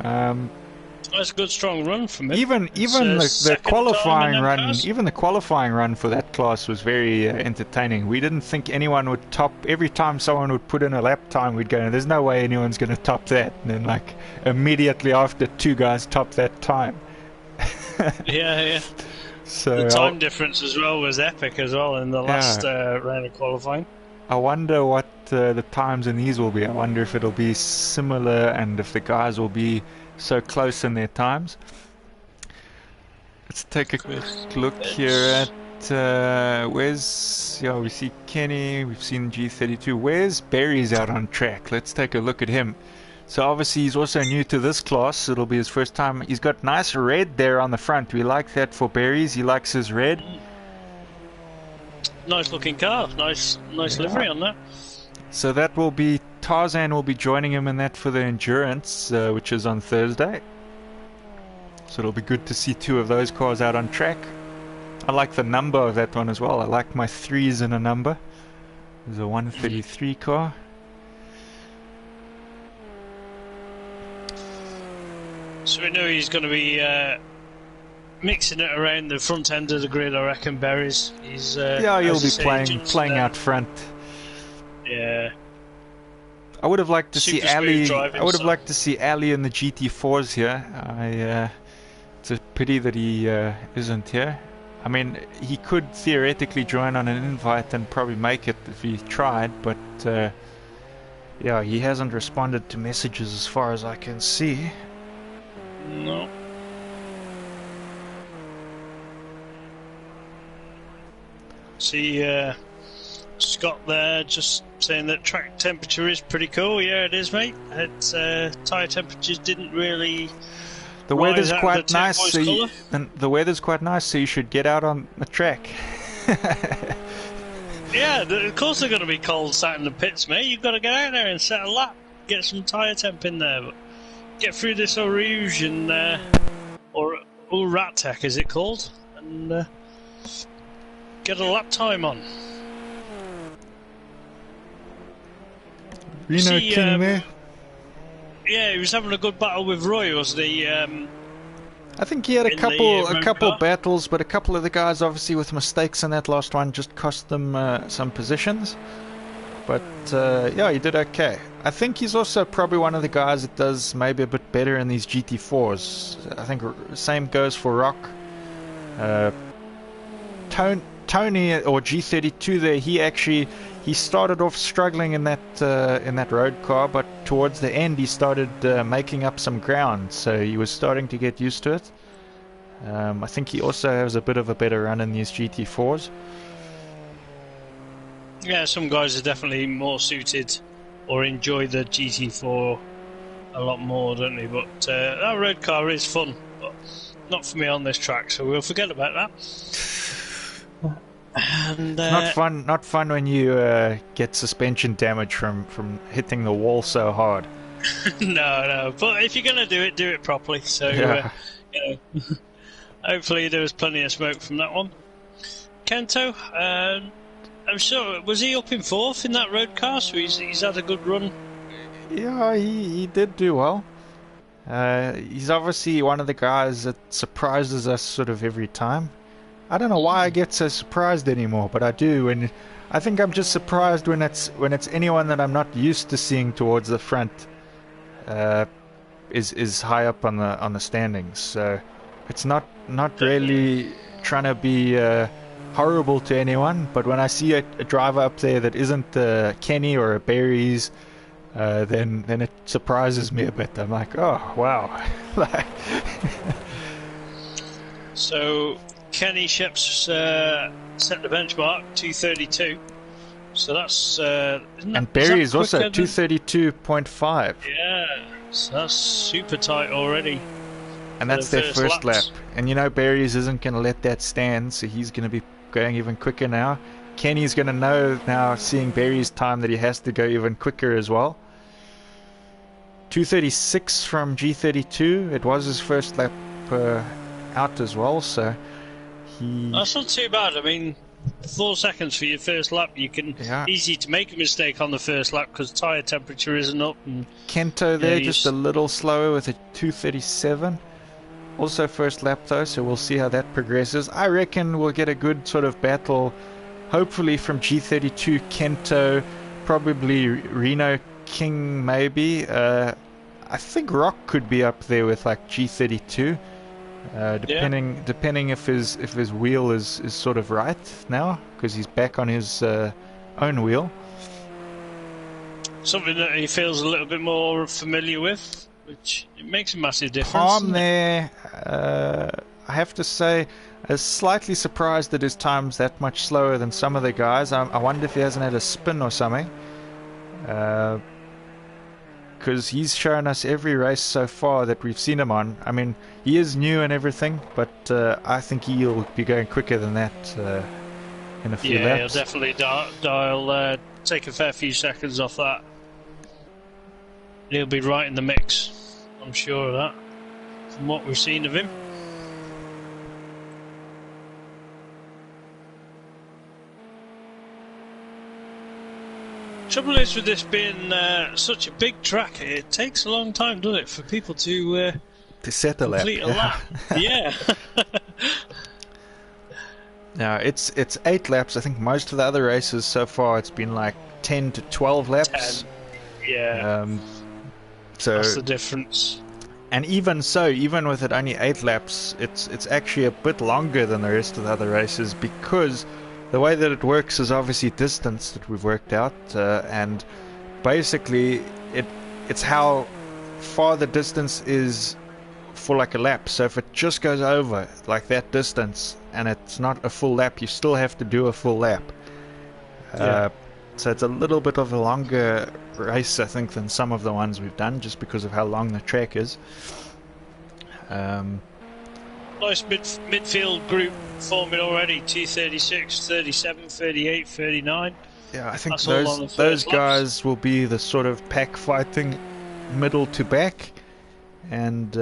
That's a good strong run from him. Even the qualifying run, even the qualifying run for that class was very entertaining. We didn't think anyone would top. Every time someone would put in a lap time, we'd go, "There's no way anyone's going to top that." And then, like, immediately after, two guys topped that time. Yeah. So the time difference as well was epic as well in the last round of qualifying. I wonder what the times in these will be. I wonder if it'll be similar and if the guys will be so close in their times. Let's take a quick look here at we see Kenny, we've seen G32. Where's Berry's out on track? Let's take a look at him. So obviously he's also new to this class. It'll be his first time. He's got nice red there on the front. We like that for Berries. He likes his red. Nice looking car. Nice livery on that. So that will be Tarzan will be joining him in that for the endurance, which is on Thursday. So it'll be good to see two of those cars out on track. I like the number of that one as well. I like my threes in a number. There's a 133 car. So we know he's going to be mixing it around the front end of the grid, I reckon. Berries. He's he'll be playing out front. Yeah. I would have liked to see Ali. I would have liked to see Ali in the GT4s here. It's a pity that he isn't here. I mean, he could theoretically join on an invite and probably make it if he tried, but he hasn't responded to messages as far as I can see. No. See Scott there, just saying that track temperature is pretty cool. Yeah, it is, mate. It's tyre temperatures didn't really. The weather's rise out of quite the nice, turquoise colour. the weather's quite nice, so you should get out on the track. Yeah, of course they're going to be cold sat in the pits, mate. You've got to get out there and set a lap, get some tyre temp in there, but get through this Rouge and or Rat Tech, is it called, and get a lap time on. Reno King there. Yeah, he was having a good battle with Roy, wasn't he? I think he had a in couple the couple battles, but a couple of the guys obviously with mistakes in that last one just cost them some positions. But yeah, he did okay. I think he's also probably one of the guys that does maybe a bit better in these GT4s. I think same goes for Rock. Tony or G32 there, he started off struggling in that road car, but towards the end he started making up some ground, so he was starting to get used to it. I think he also has a bit of a better run in these GT4s. Yeah, some guys are definitely more suited or enjoy the GT4 a lot more, don't they? But that road car is fun, but not for me on this track, so we'll forget about that. And, not fun when you get suspension damage from hitting the wall so hard. No, but if you're going to do it properly. So yeah. Hopefully there was plenty of smoke from that one. Kento, I'm sure, was he up in fourth in that road car? So he's had a good run. Yeah, he did do well. He's obviously one of the guys that surprises us sort of every time. I don't know why I get so surprised anymore, but I do, and I think I'm just surprised when it's anyone that I'm not used to seeing towards the front is high up on the standings. So it's not really trying to be horrible to anyone, but when I see a driver up there that isn't Kenny or a Berries, then it surprises me a bit. I'm like, oh wow. So Kenny Shep's set the benchmark 2:32, so that's and Barry is also 2:32.5. Yeah, so that's super tight already. And that's their first lap. And you know Barry's isn't going to let that stand, so he's going to be going even quicker now. Kenny's going to know now, seeing Barry's time, that he has to go even quicker as well. 2:36 from G32. It was his first lap out as well, so that's not too bad. I mean, 4 seconds for your first lap, you can easy to make a mistake on the first lap because tyre temperature isn't up. And Kento there just a little slower with a 2:37. Also first lap though, so we'll see how that progresses. I reckon we'll get a good sort of battle, hopefully from G32, Kento, probably Reno King maybe. I think Rock could be up there with like G32. Depending if his wheel is sort of right now, because he's back on his own wheel. Something that he feels a little bit more familiar with, which it makes a massive difference. Palm there, I have to say, I was slightly surprised that his time's that much slower than some of the guys. I wonder if he hasn't had a spin or something. Because he's shown us every race so far that we've seen him on. I mean, he is new and everything, but I think he'll be going quicker than that in a few laps. Yeah, he'll definitely take a fair few seconds off that. He'll be right in the mix, I'm sure of that, from what we've seen of him. Trouble is with this being such a big track, it takes a long time, doesn't it, for people to set a lap. Complete a lap. Yeah. Now it's 8 laps. I think most of the other races so far it's been like 10 to 12 laps. 10. Yeah. So that's the difference. And even so, even with it only 8 laps, it's actually a bit longer than the rest of the other races, because the way that it works is obviously distance that we've worked out, and basically it's how far the distance is for like a lap. So if it just goes over like that distance and it's not a full lap, you still have to do a full lap. So it's a little bit of a longer race, I think, than some of the ones we've done, just because of how long the track is. Nice midfield group forming already. 236, 37, 38, 39. Yeah, I think That's those guys will be the sort of pack fighting middle to back. And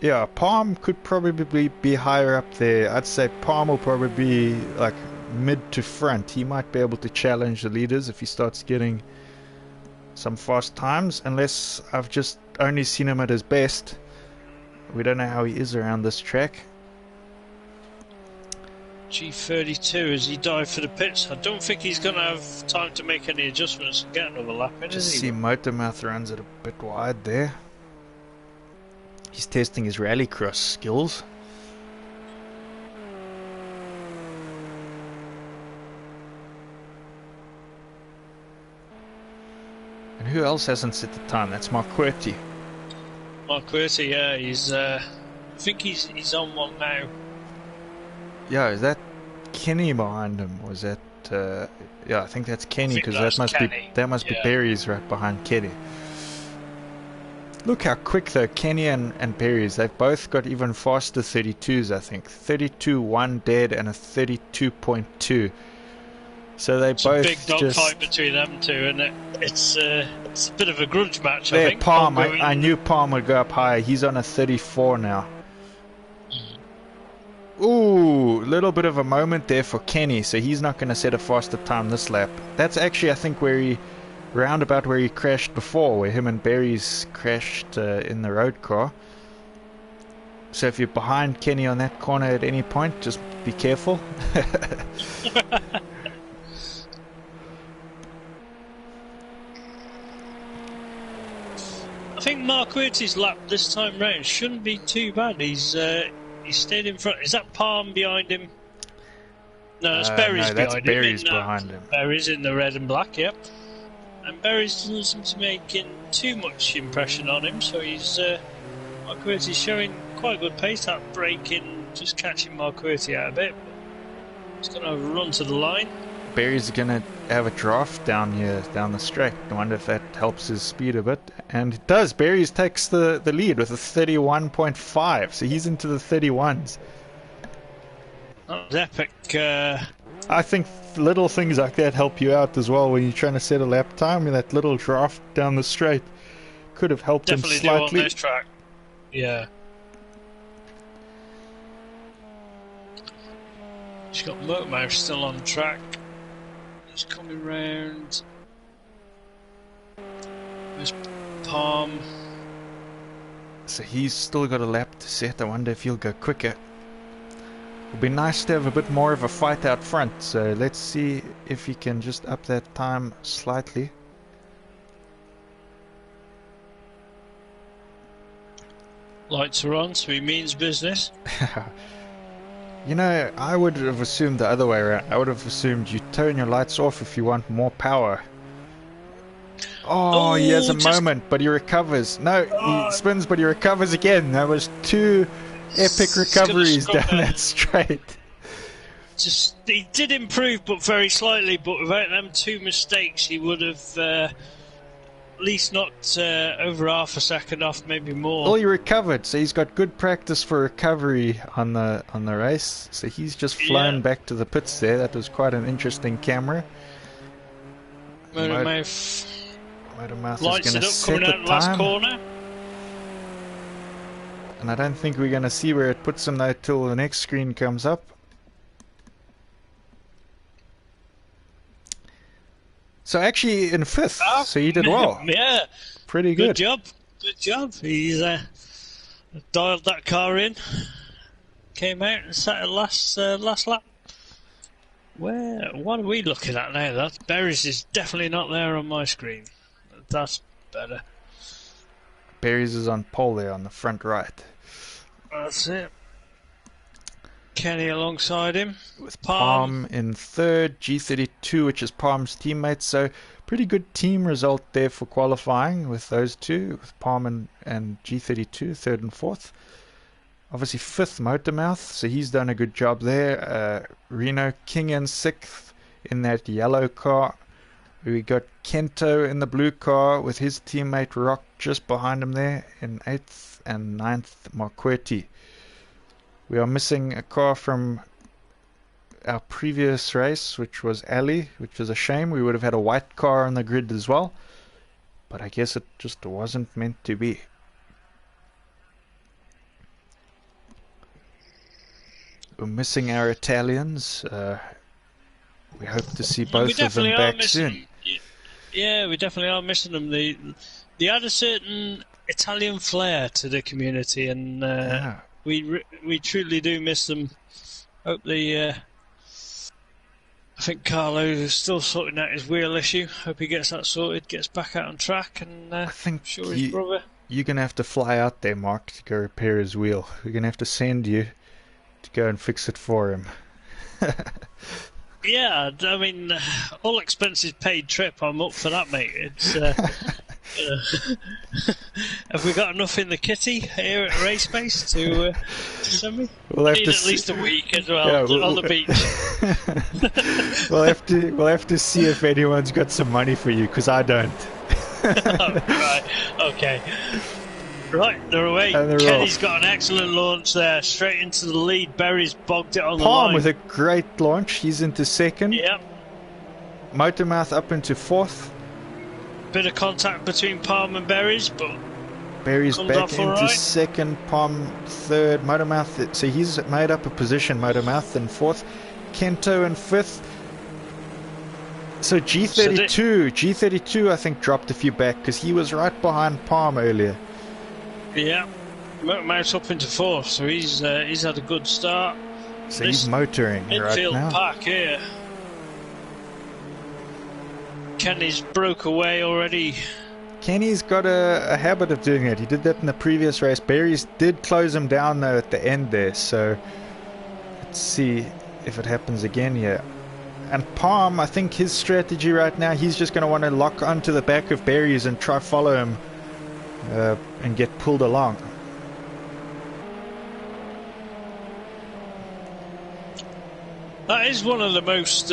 yeah, Palm could probably be higher up there. I'd say Palm will probably be like mid to front. He might be able to challenge the leaders if he starts getting some fast times, unless I've just only seen him at his best. We don't know how he is around this track. G32 as he dived for the pits. I don't think he's going to have time to make any adjustments and get another lap in, Just is he? see Motormouth runs it a bit wide there. He's testing his rallycross skills. And who else hasn't set the time? That's Mark Qwerty. Mark Qwerty, yeah, he's. I think he's on one now. Yeah, is that Kenny behind him? Or is that? Yeah, I think that's Kenny, because that must be Barry's right behind Kenny. Look how quick though Kenny and Barry's. They've both got even faster 32s. I think 32.1 dead and a 32.2. So they both a big dog fight between them two, and it's a bit of a grudge match. There, I think. Palm. I knew Palm would go up higher. He's on a 34 now. Ooh, little bit of a moment there for Kenny, so he's not going to set a faster time this lap. That's actually, I think, roundabout where he crashed before, where him and Barry's crashed in the road car. So if you're behind Kenny on that corner at any point, just be careful. I think Mark Qwerty's lap this time round shouldn't be too bad. He's stayed in front. Is that Palm behind him? No, that's Berry's behind Barry's him. behind him. Berry's in the red and black, yep. And Berry's doesn't seem to be making too much impression on him, so he's Mark Qwerty's showing quite a good pace. That braking, just catching Mark Qwerty out a bit. He's going to run to the line. Barry's going to have a draft down here, down the straight. I wonder if that helps his speed a bit. And it does. Barry's takes the lead with a 31.5. So he's into the 31s. That was epic. I think little things like that help you out as well when you're trying to set a lap time. And that little draft down the straight could have helped him slightly. Definitely do on this track. Yeah. She's got Motormouth still on track. He's coming round. There's Palm. So he's still got a lap to set. I wonder if he'll go quicker. It'll be nice to have a bit more of a fight out front. So let's see if he can just up that time slightly. Lights are on, so he means business. You know, I would have assumed the other way around. I would have assumed you turn your lights off if you want more power. Oh, he has a moment, but he recovers. No, he spins, but he recovers again. That was two epic recoveries down that straight. He did improve, but very slightly. But without them two mistakes, he would have at least not over half a second off, maybe more. Well, he recovered, so he's got good practice for recovery on the race. So he's just flown back to the pits there. That was quite an interesting camera. Motormouth lights it up coming out the last corner. And I don't think we're going to see where it puts him though till the next screen comes up. So actually in fifth, so he did well. Yeah. Pretty good. Good job. He's dialed that car in, came out and sat at last lap. What are we looking at now? That Berries is definitely not there on my screen. That's better. Berries is on pole there on the front right. That's it. Kenny alongside him. With Palm in third, G32, which is Palm's teammate. So pretty good team result there for qualifying with those two, with Palm and G32, third and fourth. Obviously fifth, Motormouth, so he's done a good job there. Reno King in sixth in that yellow car. We got Kento in the blue car with his teammate Rock just behind him there in 8th, and 9th Marquetti. We are missing a car from our previous race, which was Ali, which is a shame. We would have had a white car on the grid as well, but I guess it just wasn't meant to be. We're missing our Italians. We hope to see both of them back soon. Yeah, we definitely are missing them. They add a certain Italian flair to the community, and we truly do miss them. Hope I think Carlo is still sorting out his wheel issue. Hope he gets that sorted, gets back out on track, and I think sure his brother. You're gonna have to fly out there, Mark, to go repair his wheel. We're gonna have to send you to go and fix it for him. Yeah, I mean, all expenses paid trip. I'm up for that, mate. It's have we got enough in the kitty here at Race Base to send me? We'll have to at least a week as well on the beach. We'll have to see if anyone's got some money for you, because I don't. Right. Okay. Right, they're away. Kenny's got an excellent launch there, straight into the lead. Berry's bogged it on the line. Palm with a great launch. He's into 2nd. Yep. Motormouth up into 4th. Bit of contact between Palm and Berry's, but Berry's back into right. 2nd. Palm 3rd. Motormouth. So he's made up a position. Motormouth in 4th. Kento in 5th. So G32 I think dropped a few back because he was right behind Palm earlier. Yeah, Mouse up into 4th, so he's had a good start. So he's motoring right now. Pack here. Kenny's broke away already. Kenny's got a habit of doing it. He did that in the previous race. Berries did close him down though at the end there, so let's see if it happens again here. And Palm, I think his strategy right now, he's just going to want to lock onto the back of Berries and try follow him and get pulled along. That is one of the most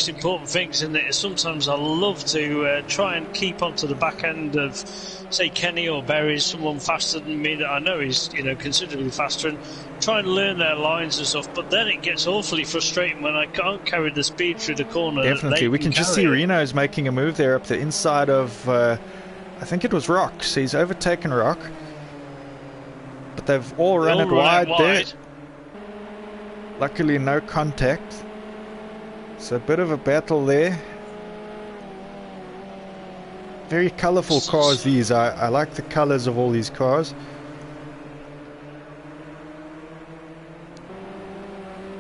important things, isn't it? Sometimes I love to try and keep onto the back end of, say, Kenny or Berry, someone faster than me that I know is, considerably faster, and try and learn their lines and stuff. But then it gets awfully frustrating when I can't carry the speed through the corner. Definitely, we can just see Reno's making a move there up the inside of, I think it was Rock. So he's overtaken Rock, but they've all run it wide there. Luckily no contact, so a bit of a battle there. Very colourful cars these. I like the colours of all these cars.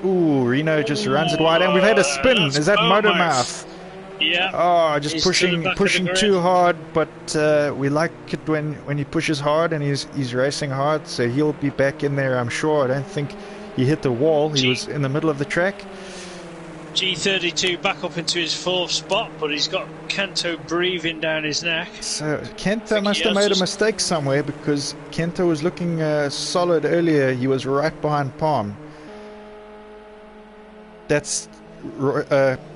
Ooh, Reno just runs it wide, and we've had a spin. Is that Motormouth? Yeah. Oh, just pushing too hard, but we like it when he pushes hard, and he's racing hard, so he'll be back in there, I'm sure. I don't think he hit the wall. He was in the middle of the track. G32 back up into his 4th spot, but he's got Kento breathing down his neck. So Kento must have made a mistake somewhere, because Kento was looking solid earlier. He was right behind Palm. That's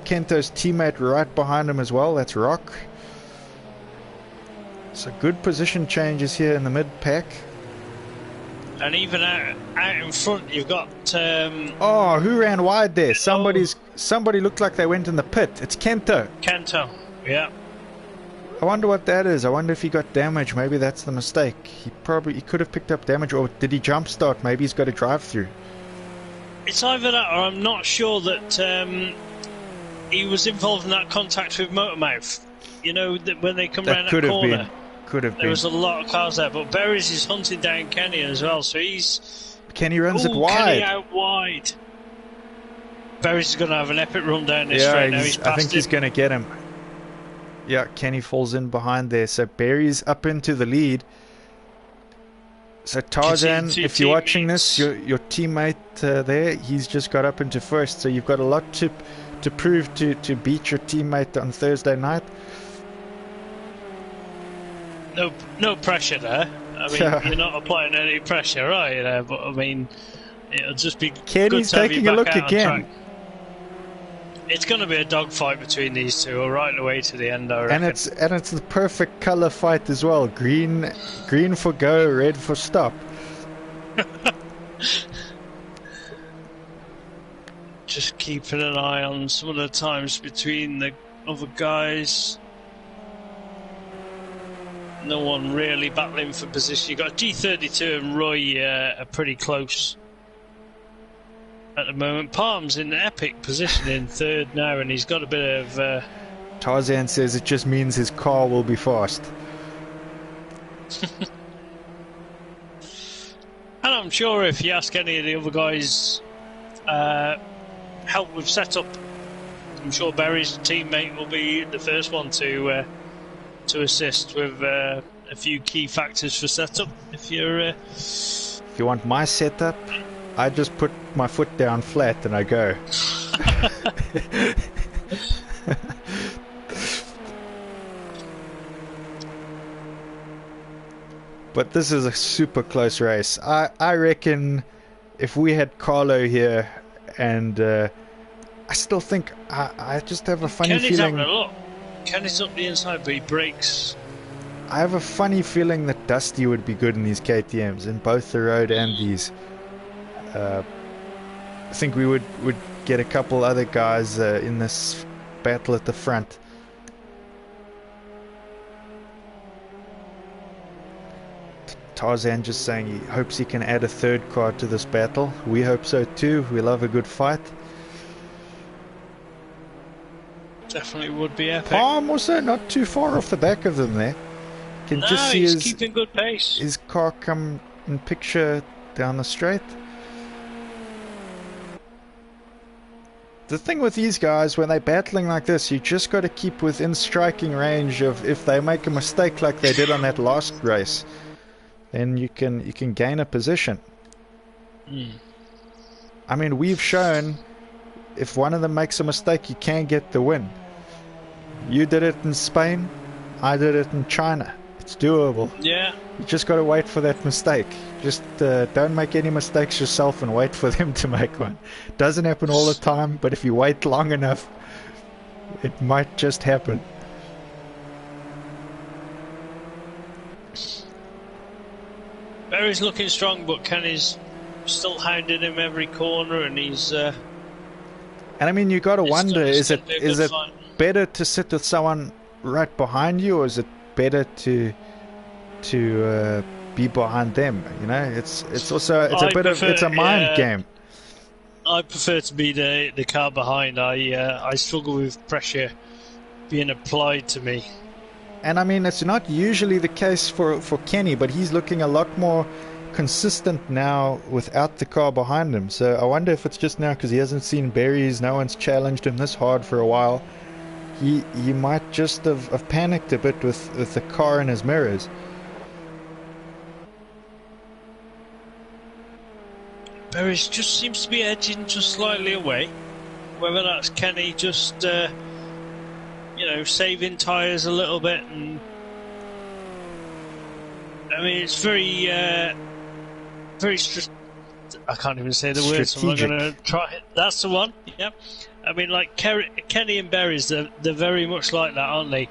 Kento's teammate right behind him as well. That's Rock. So good position changes here in the mid-pack. And even out in front, you've got. Oh, who ran wide there? Somebody looked like they went in the pit. It's Kento. Kento, yeah. I wonder what that is. I wonder if he got damage. Maybe that's the mistake. He could have picked up damage, or did he jump start? Maybe he's got a drive through. It's either that, or I'm not sure that he was involved in that contact with Motormouth. That when they come around that corner. There was a lot of cars there, but Berries is hunting down Kenny as well, so Kenny runs it wide. Kenny out wide. Berries is going to have an epic run down this straight now. I think he's going to get him. Yeah, Kenny falls in behind there, so Berries up into the lead. So Tarzan, if you're watching this, your teammate there, he's just got up into 1st, so you've got a lot to prove to beat your teammate on Thursday night. No pressure there. I mean, you're not applying any pressure, right? But I mean, it'll just be Kenny's good to have taking you a back look out again. It's going to be a dogfight between these two, right the way to the end, I reckon. And it's the perfect color fight as well. Green for go, red for stop. Just keeping an eye on some of the times between the other guys. No one really battling for position. You've got G32 and Roy are pretty close at the moment. Palm's in epic position in third now, and he's got a bit of... Tarzan says it just means his car will be fast. And I'm sure if you ask any of the other guys help with setup, I'm sure Barry's teammate will be the first one to assist with a few key factors for setup. If you want my setup, I just put my foot down flat and I go. But this is a super close race. I reckon if we had Carlo here, and I still think I just have a funny Kenny's feeling. Having a look. Kenny's up the inside, but he breaks. I have a funny feeling that Dusty would be good in these KTMs, in both the road and these. I think we would get a couple other guys in this battle at the front. Tarzan just saying he hopes he can add a third car to this battle. We hope so too. We love a good fight. Definitely would be epic. Palm also not too far off the back of them there. Can just see he's keeping good pace. His car come in picture down the straight. The thing with these guys, when they're battling like this, you just got to keep within striking range of, if they make a mistake like they did on that last race, then you can gain a position. I mean, we've shown if one of them makes a mistake, you can get the win. You did it in Spain, I did it in China. It's doable. Yeah. You just got to wait for that mistake. Just don't make any mistakes yourself and wait for them to make one. Doesn't happen all the time, but if you wait long enough, it might just happen. Barry's looking strong, but Kenny's still hounding him every corner, and he's... and I mean, you got to wonder, is it better to sit with someone right behind you, or is it better to be behind them? You know, it's a mind game. I prefer to be the car behind. I struggle with pressure being applied to me. And I mean, it's not usually the case for Kenny, but he's looking a lot more consistent now without the car behind him. So I wonder if it's just now because he hasn't seen Berries, no one's challenged him this hard for a while. He might just have panicked a bit with the car in his mirrors. Berries just seems to be edging just slightly away. Whether that's Kenny just, saving tyres a little bit, and I mean it's very, I can't even say the word, so I'm going to try it. That's the one. Yep. I mean, like Kenny and Berries, they're very much like that, aren't they?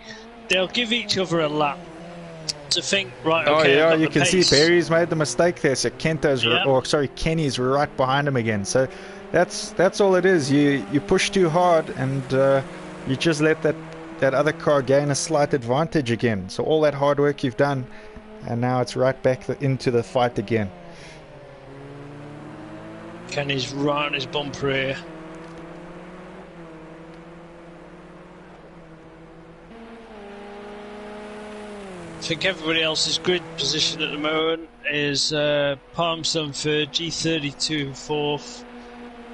They'll give each other a lap to think, right, okay. Oh yeah, you can see Berries made the mistake there, so Kenny's right behind him again. So that's all it is. You push too hard, and you just let that other car gain a slight advantage again. So all that hard work you've done, and now it's right back into the fight again. Kenny's right on his bumper here. I think everybody else's grid position at the moment is Palmstone third, G32 fourth,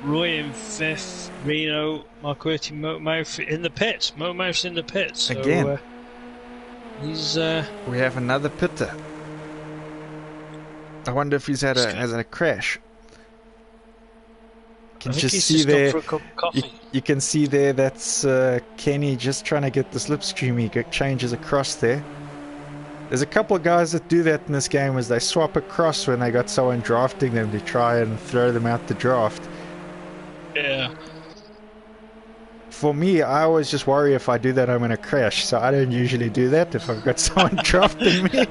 Roy in fifth, Reno, Marquardt, Motormouth in the pits. Motormouth's in the pits. So, again. We have another pitter. I wonder if he's had a crash. You can just see there. You can see there. That's Kenny just trying to get the slipstream. He changes across there. There's a couple of guys that do that in this game, as they swap across when they got someone drafting them to try and throw them out the draft. Yeah. for me, I always just worry if I do that, I'm going to crash. So I don't usually do that if I've got someone drafting me.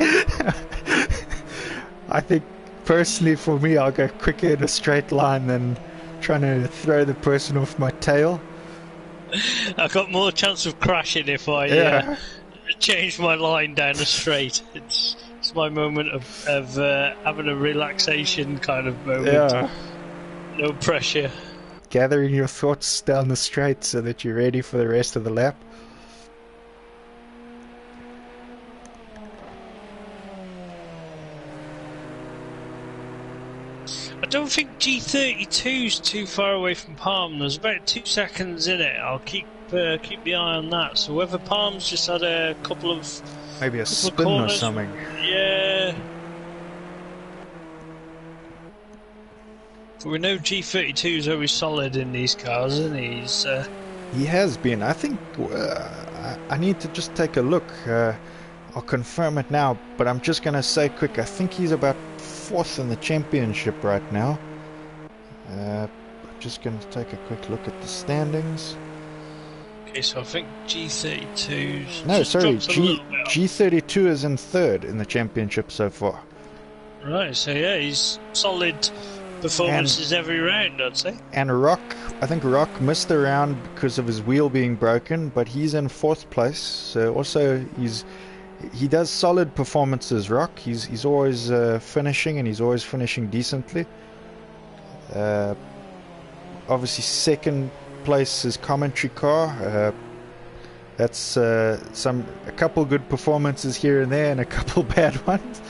I think personally for me, I'll go quicker in a straight line than trying to throw the person off my tail. I've got more chance of crashing if I change my line down the straight. It's my moment of having a relaxation kind of moment. Yeah. No pressure. Gathering your thoughts down the straight so that you're ready for the rest of the lap. I don't think G32's too far away from Palm. There's about 2 seconds in it. I'll keep the eye on that. So whether Palm's just had a couple of maybe a spin or something. Yeah. But we know G32 is always solid in these cars, isn't he? He has been. I think I need to just take a look. I'll confirm it now, but I'm just going to say quick, I think he's about 4th in the championship right now. I'm just going to take a quick look at the standings. Okay, so I think G32's... No, sorry, G32 is in 3rd in the championship so far. Right, so yeah, he's solid performances every round, I'd say. And Rock, I think Rock missed a round because of his wheel being broken, but he's in 4th place. So also he does solid performances, Rock. He's always finishing, and he's always finishing decently. Obviously, 2nd place is commentary car. That's a couple good performances here and there, and a couple bad ones.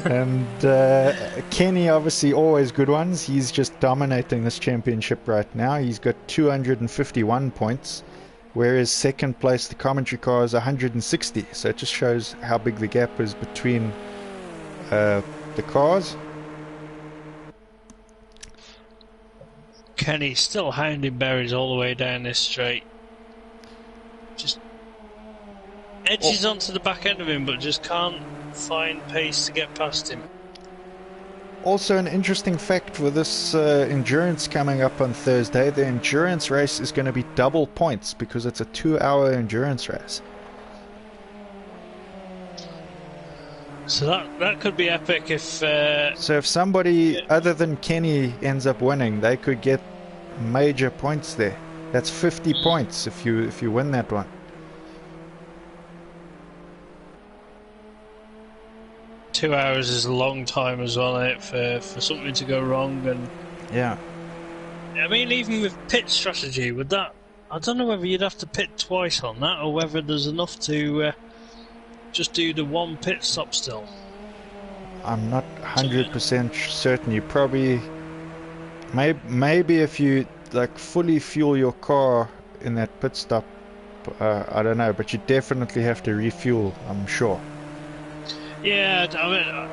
And Kenny, obviously, always good ones. He's just dominating this championship right now. He's got 251 points, whereas 2nd place, the commentary car, is 160. So it just shows how big the gap is between the cars. Kenny still hounding berries all the way down this straight. Just edges onto the back end of him, but just can't find pace to get past him. Also, an interesting fact with this endurance coming up on Thursday, the endurance race is going to be double points because it's a 2-hour endurance race. So that could be epic if... So if somebody other than Kenny ends up winning, they could get major points there. That's 50 points if you win that one. Two hours is a long time as well, isn't it, for something to go wrong. And yeah, I mean, even with pit strategy, with that, I don't know whether you'd have to pit twice on that, or whether there's enough to just do the one pit stop still. I'm not 100% certain. You probably maybe if you like fully fuel your car in that pit stop, I don't know, but you definitely have to refuel, I'm sure. Yeah, I mean,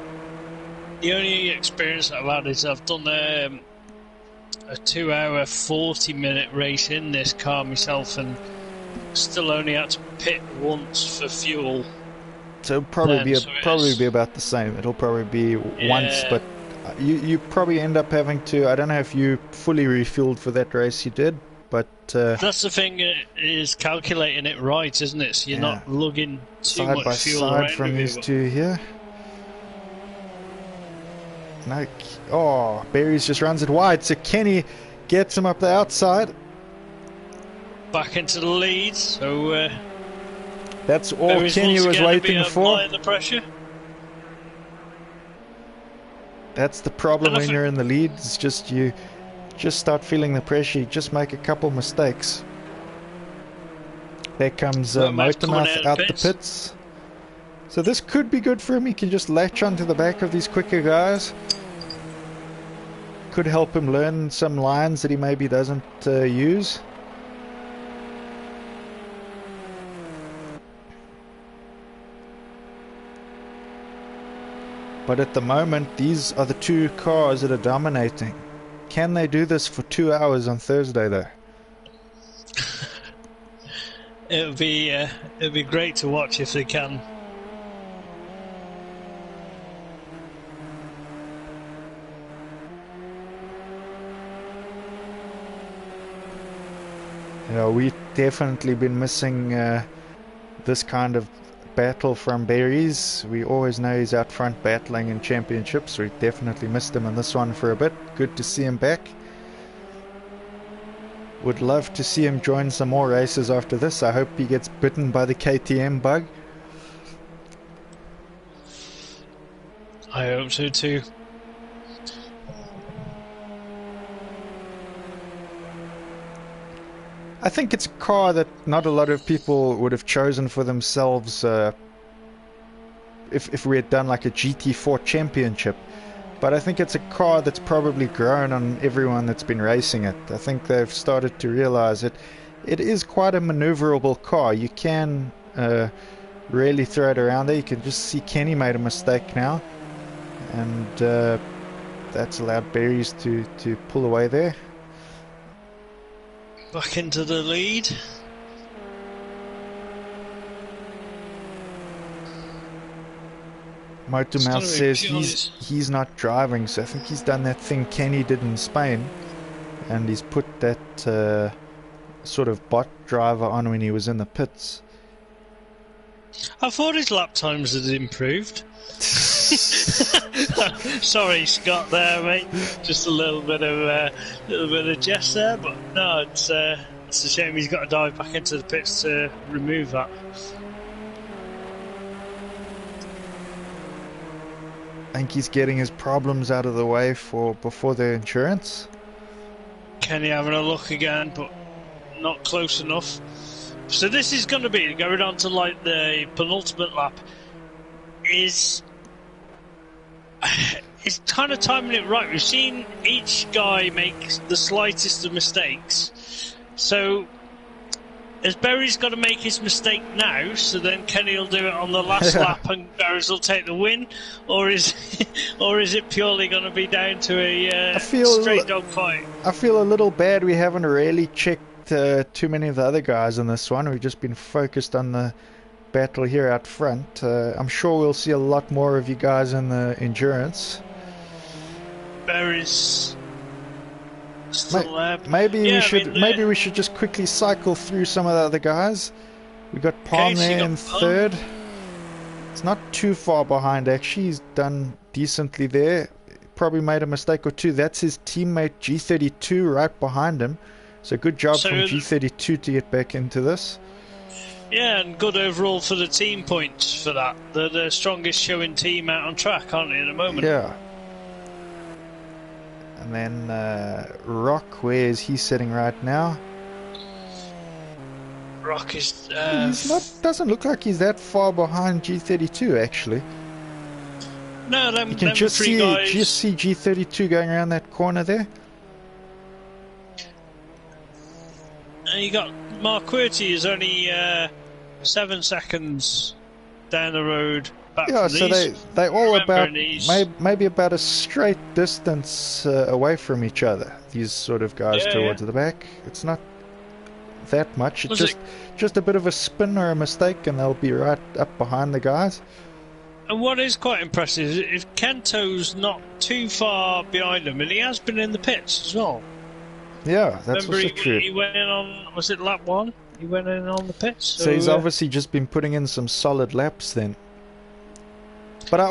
the only experience I've had is I've done a 2-hour, 40-minute race in this car myself, and still only had to pit once for fuel. So it'll probably be about the same. It'll probably be once, but you probably end up having to. I don't know if you fully refueled for that race you did, but that's the thing, is calculating it right, isn't it? So you're not lugging too side much by fuel side around from with these you. two here. No, Berries just runs it wide, so Kenny gets him up the outside. Back into the lead, so that's all Berries Kenny once was again waiting for. applying the pressure. That's the problem when you're in the lead. It's just you just start feeling the pressure. You just make a couple mistakes. There comes Motormouth out the pits. So this could be good for him. He can just latch onto the back of these quicker guys. Could help him learn some lines that he maybe doesn't use. But at the moment, these are the two cars that are dominating. Can they do this for 2 hours on Thursday, though? It'll be great to watch if they can. You know, we've definitely been missing this kind of battle from Berries. We always know he's out front battling in championships. We definitely missed him in this one for a bit. Good to see him back. Would love to see him join some more races after this. I hope he gets bitten by the KTM bug. I hope so too. I think it's a car that not a lot of people would have chosen for themselves if we had done like a GT4 championship. But I think it's a car that's probably grown on everyone that's been racing it. I think they've started to realize it. It is quite a maneuverable car. You can really throw it around there. You can just see Kenny made a mistake now. And that's allowed Berries to pull away there. Back into the lead. Motormouth says he's not driving, so I think he's done that thing Kenny did in Spain, and he's put that sort of bot driver on when he was in the pits. I thought his lap times had improved. Sorry, Scott, there, mate. Just a little bit of jest there, but no, it's a shame he's got to dive back into the pits to remove that. I think he's getting his problems out of the way before the insurance. Kenny having a look again, but not close enough. So this is going to be going on to like the penultimate lap. Is kind of timing it right. We've seen each guy make the slightest of mistakes. So has Berry's got to make his mistake now, so then Kenny will do it on the last lap and Berry's will take the win, or is it purely going to be down to a straight dog fight? I feel a little bad we haven't really checked too many of the other guys in this one. We've just been focused on the battle here out front. I'm sure we'll see a lot more of you guys in the endurance. Berry's still there. Maybe we should just quickly cycle through some of the other guys. We got Palm there in third. It's not too far behind actually. He's done decently there. Probably made a mistake or two. That's his teammate G32 right behind him. So good job from G32 to get back into this. Yeah, and good overall for the team points for that. They're the strongest showing team out on track, aren't they, at the moment? Yeah. And then Rock, where is he sitting right now? Rock is... doesn't look like he's that far behind G32 actually. No, you can just see G32 going around that corner there. And you got Mark Quirty is only 7 seconds down the road. Yeah, so they all about maybe about a straight distance away from each other. These sort of guys towards the back. It's not that much. It's just a bit of a spin or a mistake, and they'll be right up behind the guys. And what is quite impressive is if Kento's not too far behind him, and he has been in the pits as well. Yeah, that's also true. He went in on, was it lap 1? He went in on the pits. So he's obviously just been putting in some solid laps then. But I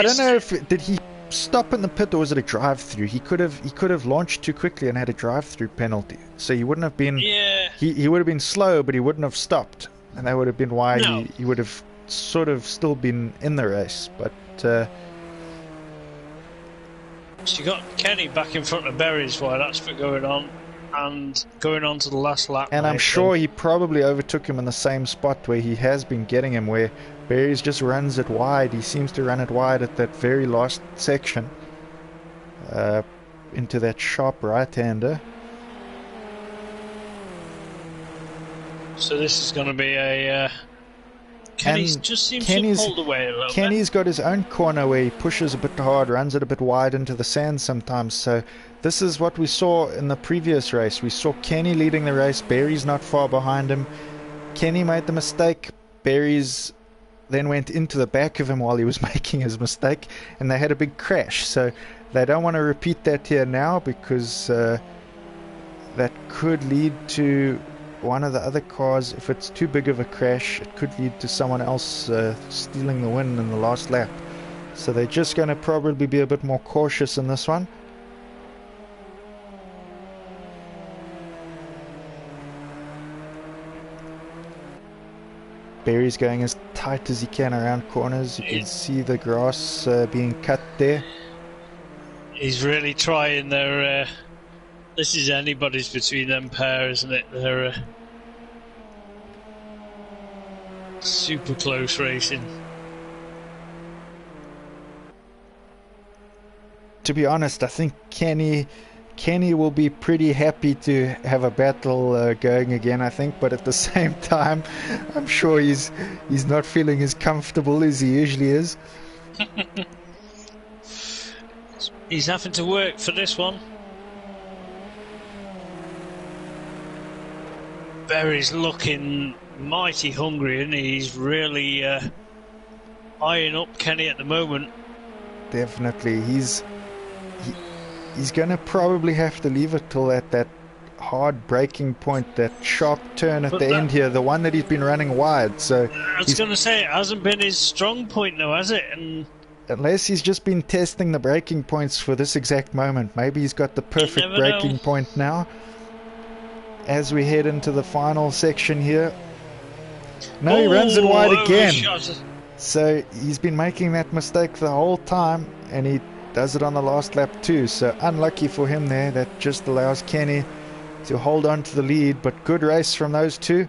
don't know if did he stop in the pit or was it a drive-through? He could have launched too quickly and had a drive-through penalty. So he wouldn't have been. Yeah. He would have been slow, but he wouldn't have stopped, and that would have been why he would have sort of still been in the race. But so you got Kenny back in front of Berries while that's been going on, and going on to the last lap. And I'm sure he probably overtook him in the same spot where he has been getting him, where Berries just runs it wide. He seems to run it wide at that very last section, into that sharp right-hander. So this is going to be a... Kenny's just seems to hold away a little Kenny's got his own corner where he pushes a bit hard, runs it a bit wide into the sand sometimes. So this is what we saw in the previous race. We saw Kenny leading the race. Berries not far behind him. Kenny made the mistake. Berries then went into the back of him while he was making his mistake, and they had a big crash. So they don't want to repeat that here now, because that could lead to, one of the other cars, if it's too big of a crash, it could lead to someone else stealing the win in the last lap. So they're just going to probably be a bit more cautious in this one. Barry's going as tight as he can around corners. You can see the grass being cut there. He's really trying their... this is anybody's between them pair, isn't it? They're super close racing. To be honest, I think Kenny will be pretty happy to have a battle going again, I think, but at the same time, I'm sure he's not feeling as comfortable as he usually is. He's having to work for this one. Barry's looking mighty hungry, and he's really eyeing up Kenny at the moment. Definitely, he's going to probably have to leave it till that hard braking point, that sharp turn at the end here, the one that he's been running wide. So I was going to say, it hasn't been his strong point though, has it? And unless he's just been testing the braking points for this exact moment. Maybe he's got the perfect braking point now. As we head into the final section here. No, he runs it wide again. So he's been making that mistake the whole time, and he does it on the last lap too. So unlucky for him there. That just allows Kenny to hold on to the lead, but good race from those two.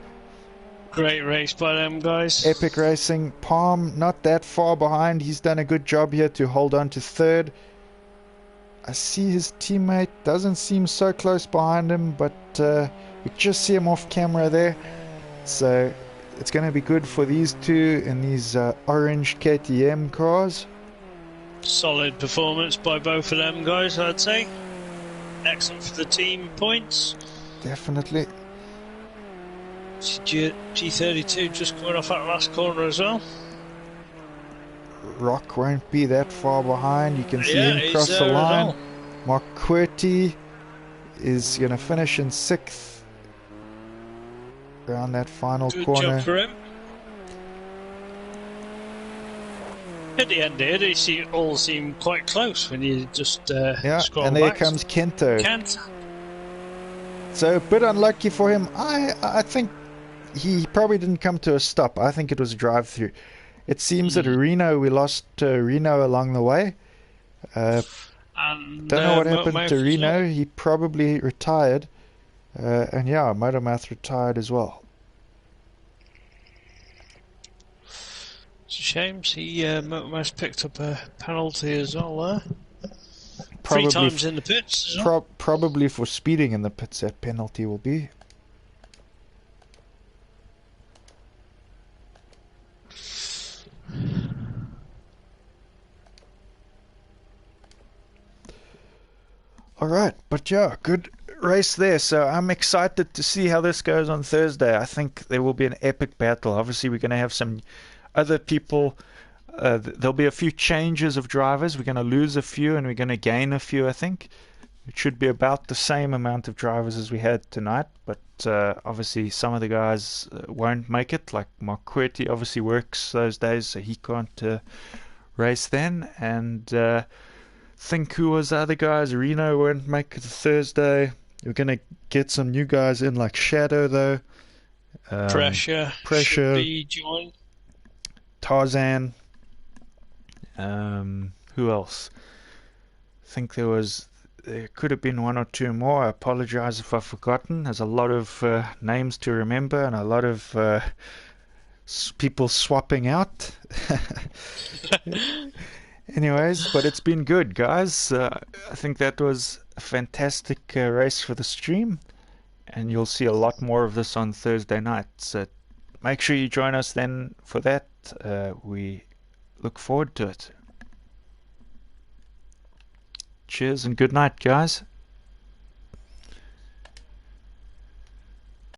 Great race by them guys. Epic racing. Palm not that far behind. He's done a good job here to hold on to third. I see his teammate doesn't seem so close behind him, but we just see him off camera there. So it's going to be good for these two in these orange KTM cars. Solid performance by both of them guys, I'd say. Excellent for the team points. Definitely. G32 just coming off that last corner as well. Rock won't be that far behind. You can see him cross the line. Mark Qwerty is going to finish in 6th around that final corner. Good job for him. At the end here, they all seem quite close when you just scroll and there back. comes Kento. So a bit unlucky for him. I think he probably didn't come to a stop. I think it was a drive-through. It seems that Reno, we lost Reno along the way. Don't know what happened to Reno. He probably retired. And yeah, Motormouth retired as well. It's a shame. Motormouth picked up a penalty as well there. Probably 3 times in the pits as well. Probably for speeding in the pits, that penalty will be. Alright, but yeah, good race there. So I'm excited to see how this goes on Thursday. I think there will be an epic battle. Obviously, we're going to have some other people. There'll be a few changes of drivers. We're going to lose a few and we're going to gain a few, I think. It should be about the same amount of drivers as we had tonight. But obviously, some of the guys won't make it. Like Mark Qwerty obviously works those days, so he can't race then. And think who was the other guys? Reno won't make it Thursday. We're going to get some new guys in, like Shadow, though. Pressure should be joined. Tarzan. Who else? I think there could have been 1 or 2 more. I apologize if I've forgotten. There's a lot of names to remember and a lot of people swapping out. Anyways, but it's been good, guys. I think that was a fantastic race for the stream, and you'll see a lot more of this on Thursday night. So make sure you join us then for that. We look forward to it. Cheers and good night, guys.